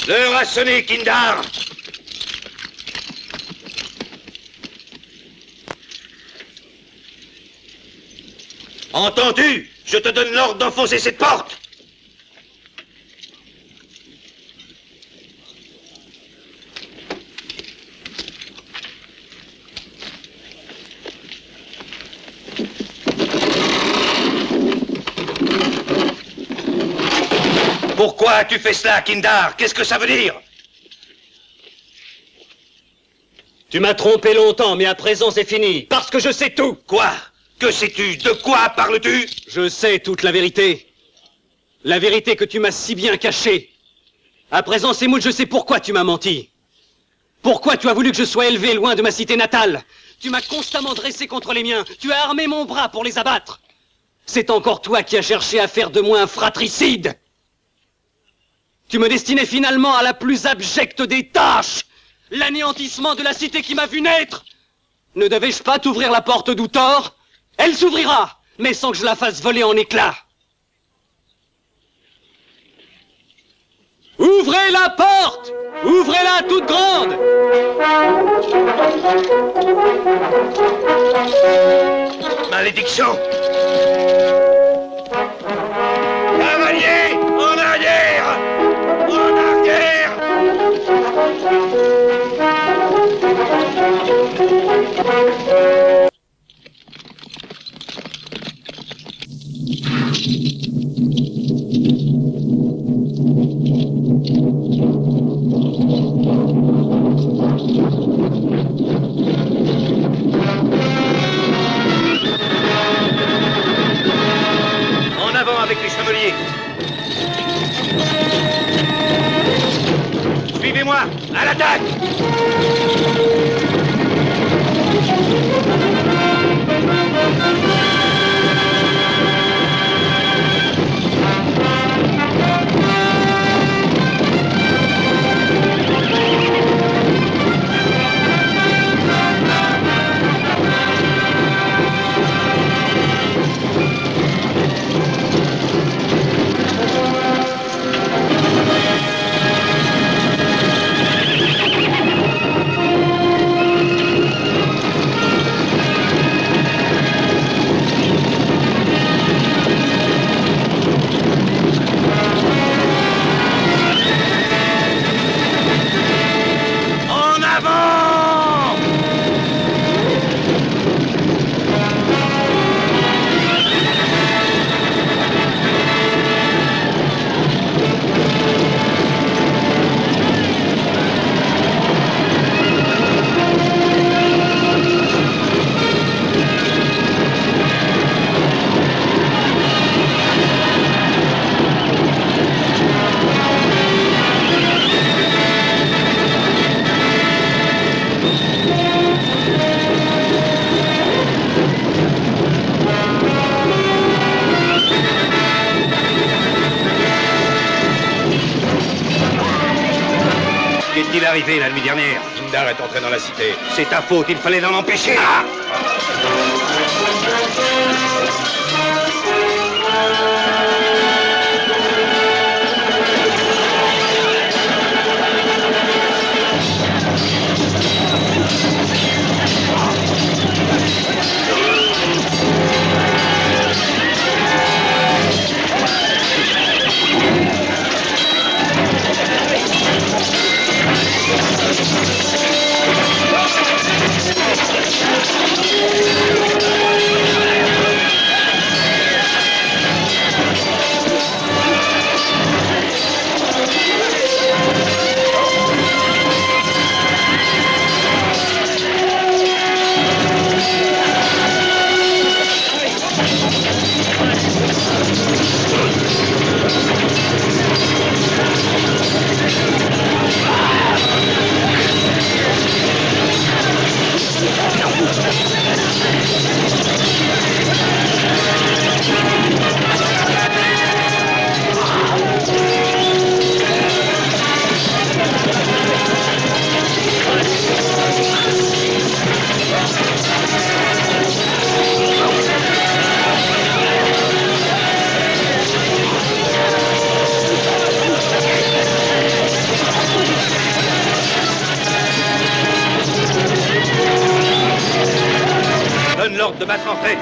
S2: L'heure a sonné, Kindar. Entendu? Je te donne l'ordre d'enfoncer cette porte. Pourquoi as-tu fait cela, Kindar? Qu'est-ce que ça veut dire?
S6: Tu m'as trompé longtemps, mais à présent c'est fini, parce que je sais tout.
S2: Quoi? Que sais-tu? De quoi parles-tu?
S6: Je sais toute la vérité. La vérité que tu m'as si bien cachée. À présent, Semout, je sais pourquoi tu m'as menti. Pourquoi tu as voulu que je sois élevé loin de ma cité natale. Tu m'as constamment dressé contre les miens. Tu as armé mon bras pour les abattre. C'est encore toi qui as cherché à faire de moi un fratricide. Tu me destinais finalement à la plus abjecte des tâches. L'anéantissement de la cité qui m'a vu naître. Ne devais-je pas t'ouvrir la porte d'Uthor? Elle s'ouvrira, mais sans que je la fasse voler en éclats. Ouvrez la porte! Ouvrez-la toute grande!
S2: Malédiction! Cavalier! En arrière! En arrière! En avant avec les chevaliers. Suivez-moi, à l'attaque!
S7: Qu'est-il arrivé la nuit dernière?
S10: Kindar est entré dans la cité.
S7: C'est ta faute, il fallait l'en empêcher. Ah! Donne l'ordre de battre en tête.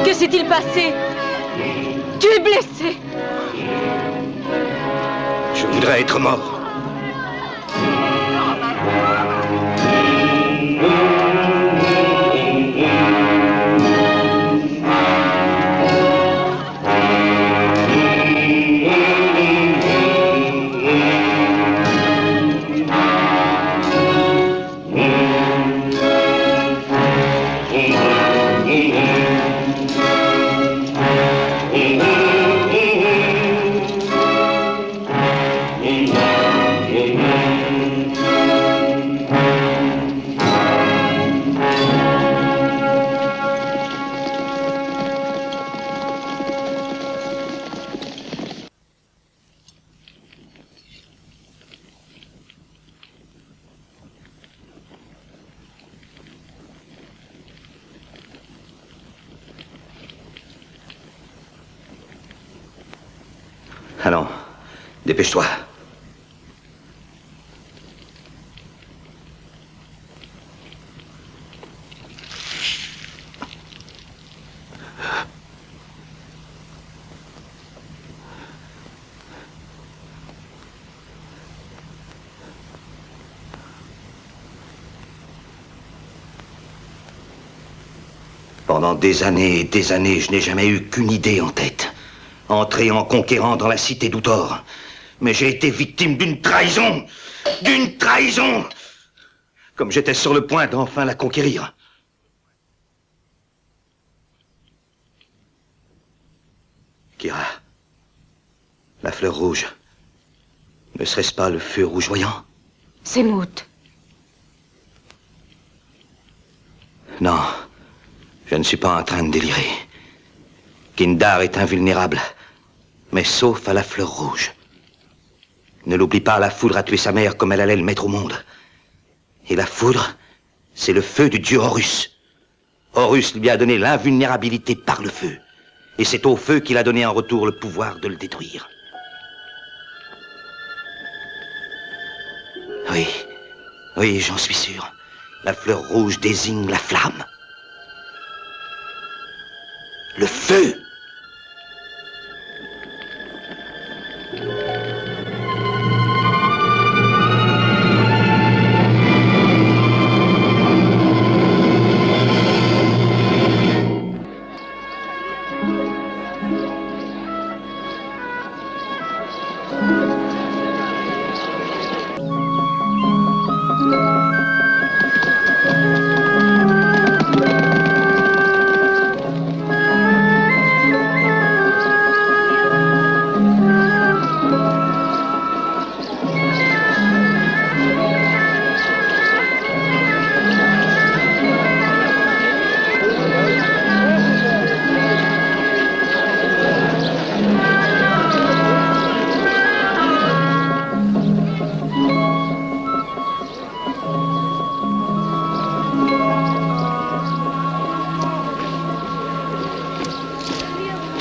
S12: Que s'est-il passé? Tu es blessé.
S7: Je voudrais être mort.
S2: Allons, dépêche-toi. Pendant des années et des années, je n'ai jamais eu qu'une idée en tête. Entrer en conquérant dans la cité d'Uthor. Mais j'ai été victime d'une trahison. D'une trahison. Comme j'étais sur le point d'enfin la conquérir. Kira, la fleur rouge, ne serait-ce pas le feu rougeoyant?
S12: Semout.
S2: Non, je ne suis pas en train de délirer. Kindar est invulnérable, mais sauf à la fleur rouge. Ne l'oublie pas, la foudre a tué sa mère comme elle allait le mettre au monde. Et la foudre, c'est le feu du dieu Horus. Horus lui a donné l'invulnérabilité par le feu. Et c'est au feu qu'il a donné en retour le pouvoir de le détruire. Oui, oui, j'en suis sûr. La fleur rouge désigne la flamme. Le feu.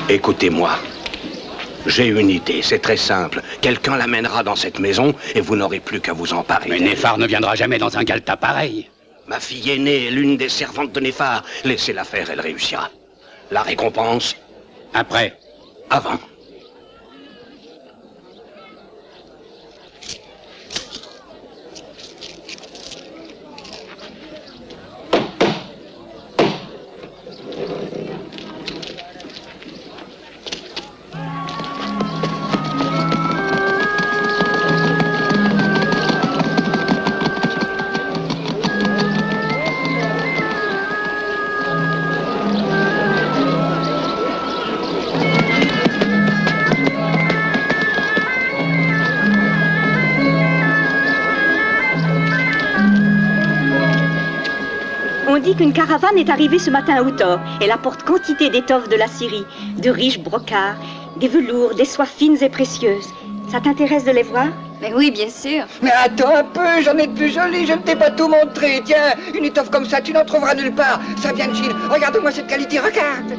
S7: Écoutez-moi. J'ai une idée, c'est très simple. Quelqu'un l'amènera dans cette maison et vous n'aurez plus qu'à vous emparer.
S9: Mais Néphar ne viendra jamais dans un galetas pareil.
S7: Ma fille aînée est l'une des servantes de Néphar. Laissez-la faire, elle réussira. La récompense?
S9: Après.
S7: Avant.
S16: On dit qu'une caravane est arrivée ce matin à Uthor. Elle apporte quantité d'étoffes de la Syrie, de riches brocarts, des velours, des soies fines et précieuses. Ça t'intéresse de les voir?
S14: Mais oui, bien sûr.
S15: Mais attends un peu, j'en ai de plus joli, je ne t'ai pas tout montré. Tiens, une étoffe comme ça, tu n'en trouveras nulle part. Ça vient de Chine. Regarde-moi cette qualité, regarde.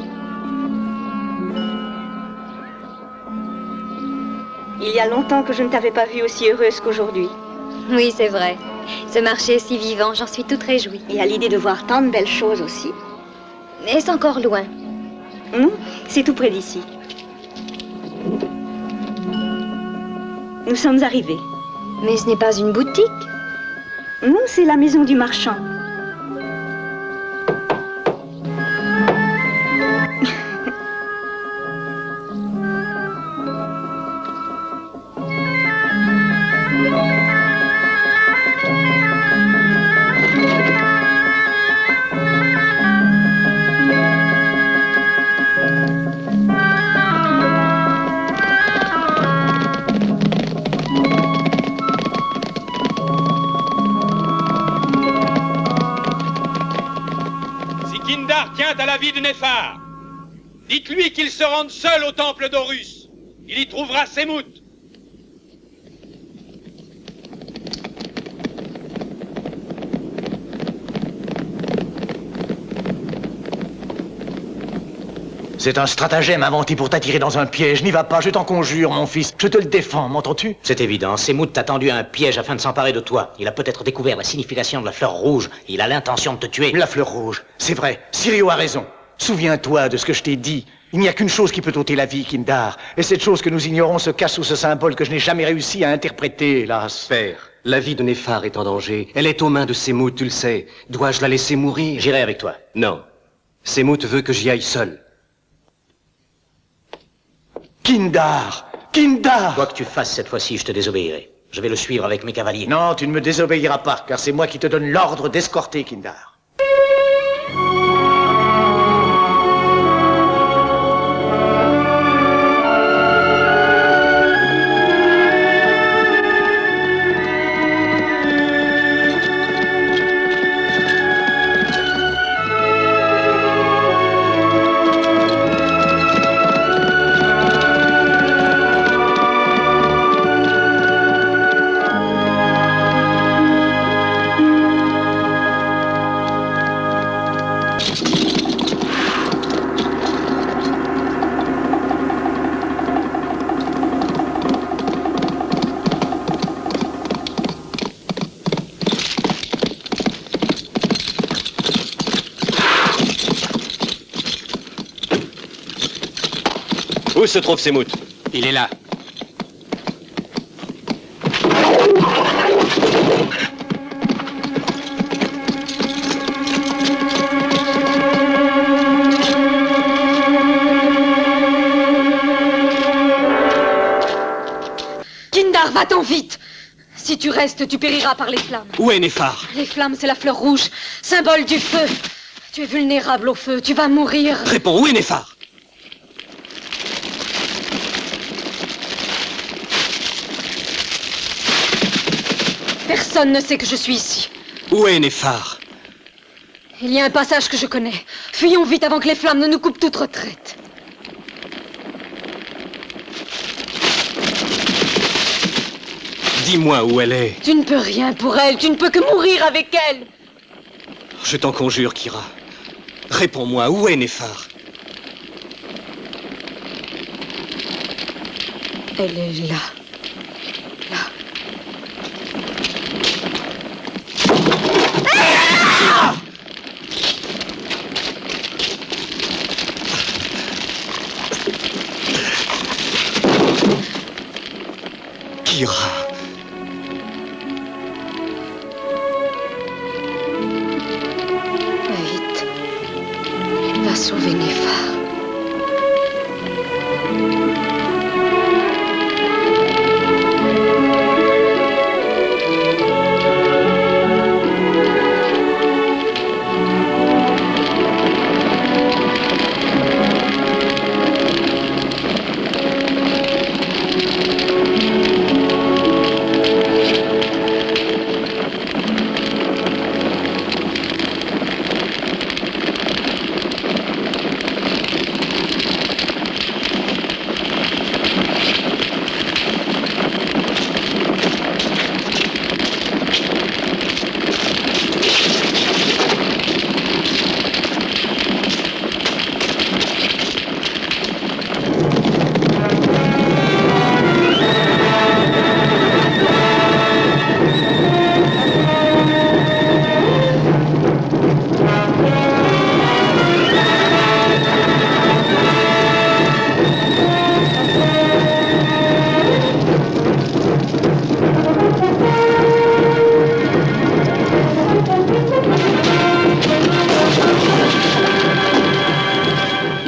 S16: Il y a longtemps que je ne t'avais pas vue aussi heureuse qu'aujourd'hui.
S14: Oui, c'est vrai. Ce marché est si vivant, j'en suis toute réjouie.
S16: Et à l'idée de voir tant de belles choses aussi.
S14: Mais c'est encore loin.
S16: C'est tout près d'ici. Nous sommes arrivés.
S14: Mais ce n'est pas une boutique.
S16: Non, c'est la maison du marchand.
S17: À la vie de Néphar. Dites-lui qu'il se rende seul au temple d'Horus. Il y trouvera Semout.
S3: C'est un stratagème inventé pour t'attirer dans un piège. N'y va pas, je t'en conjure, mon fils. Je te le défends, m'entends-tu?
S11: C'est évident. Semout t'a tendu un piège afin de s'emparer de toi. Il a peut-être découvert la signification de la fleur rouge. Il a l'intention de te tuer.
S3: La fleur rouge, c'est vrai. Sirio a raison. Souviens-toi de ce que je t'ai dit. Il n'y a qu'une chose qui peut ôter la vie, Kindar. Et cette chose que nous ignorons se cache sous ce symbole que je n'ai jamais réussi à interpréter, hélas.
S13: Père, la vie de Néphar est en danger. Elle est aux mains de Semout, tu le sais. Dois-je la laisser mourir?
S11: J'irai avec toi.
S13: Non. Semout veut que j'y aille seul.
S3: Kindar! Kindar!
S11: Quoi que tu fasses cette fois-ci, je te désobéirai. Je vais le suivre avec mes cavaliers.
S3: Non, tu ne me désobéiras pas, car c'est moi qui te donne l'ordre d'escorter Kindar.
S6: Où se trouve Semout?
S13: Il est là.
S12: Kindar, va-t'en vite! Si tu restes, tu périras par les flammes.
S6: Où est Néphar?
S12: Les flammes, c'est la fleur rouge, symbole du feu. Tu es vulnérable au feu, tu vas mourir.
S6: Réponds, où est Néphar?
S12: Personne ne sait que je suis ici.
S6: Où est Néphar?
S12: Il y a un passage que je connais. Fuyons vite avant que les flammes ne nous coupent toute retraite.
S6: Dis-moi où elle est.
S12: Tu ne peux rien pour elle, tu ne peux que mourir avec elle.
S6: Je t'en conjure, Kira. Réponds-moi, où est Néphar?
S12: Elle est là. Là.
S6: Ah! Kira.
S12: Vite. Va sauver Néphar.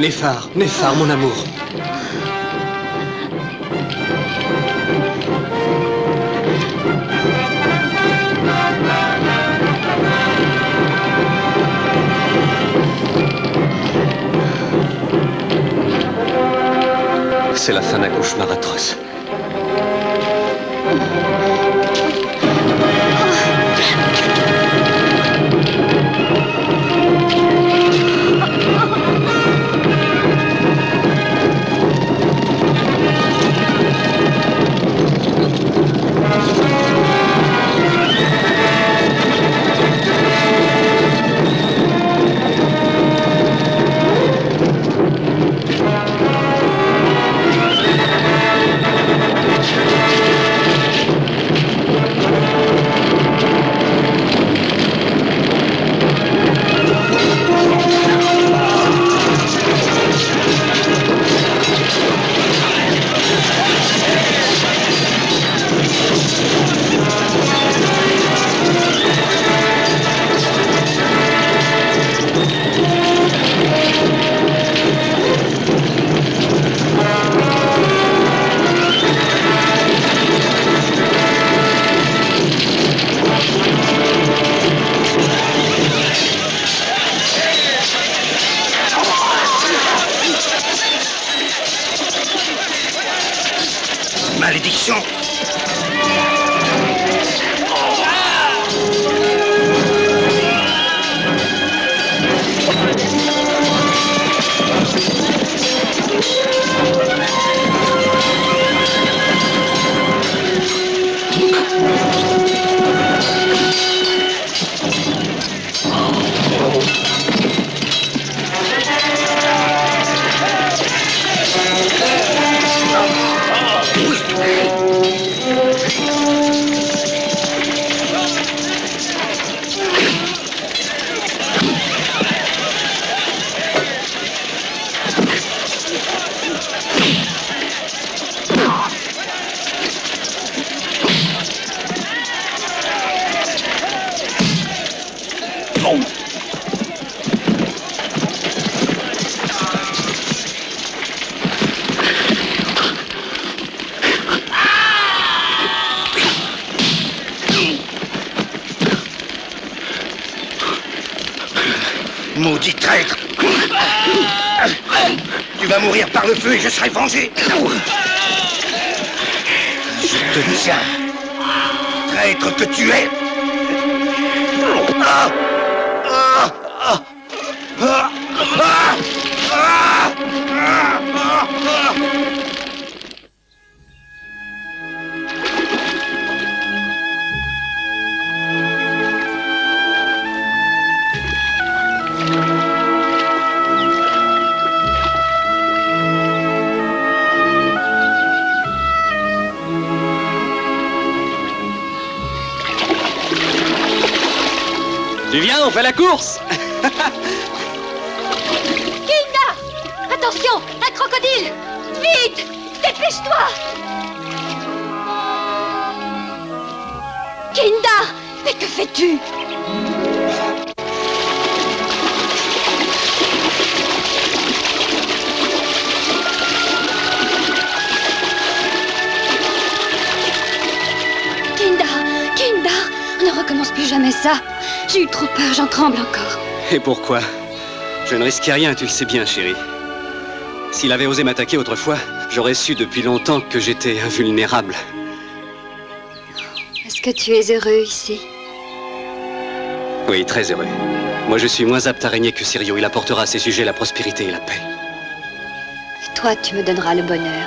S6: Néphar, Néphar, mon amour. C'est la fin d'un cauchemar atroce.
S2: Maudit traître! Tu vas mourir par le feu et je serai vengé! Je te tiens! Traître que tu es!
S6: Tu viens, on fait la course.
S18: Kinda! Attention, un crocodile! Vite! Dépêche-toi! Kinda! Mais que fais-tu?
S1: Kinda! Kinda! On ne recommence plus jamais ça. J'ai eu trop peur, j'en tremble encore.
S6: Et pourquoi? Je ne risquais rien, tu le sais bien, chérie. S'il avait osé m'attaquer autrefois, j'aurais su depuis longtemps que j'étais invulnérable.
S1: Est-ce que tu es heureux ici?
S6: Oui, très heureux. Moi, je suis moins apte à régner que Sirio. Il apportera à ses sujets la prospérité et la paix.
S1: Et toi, tu me donneras le bonheur.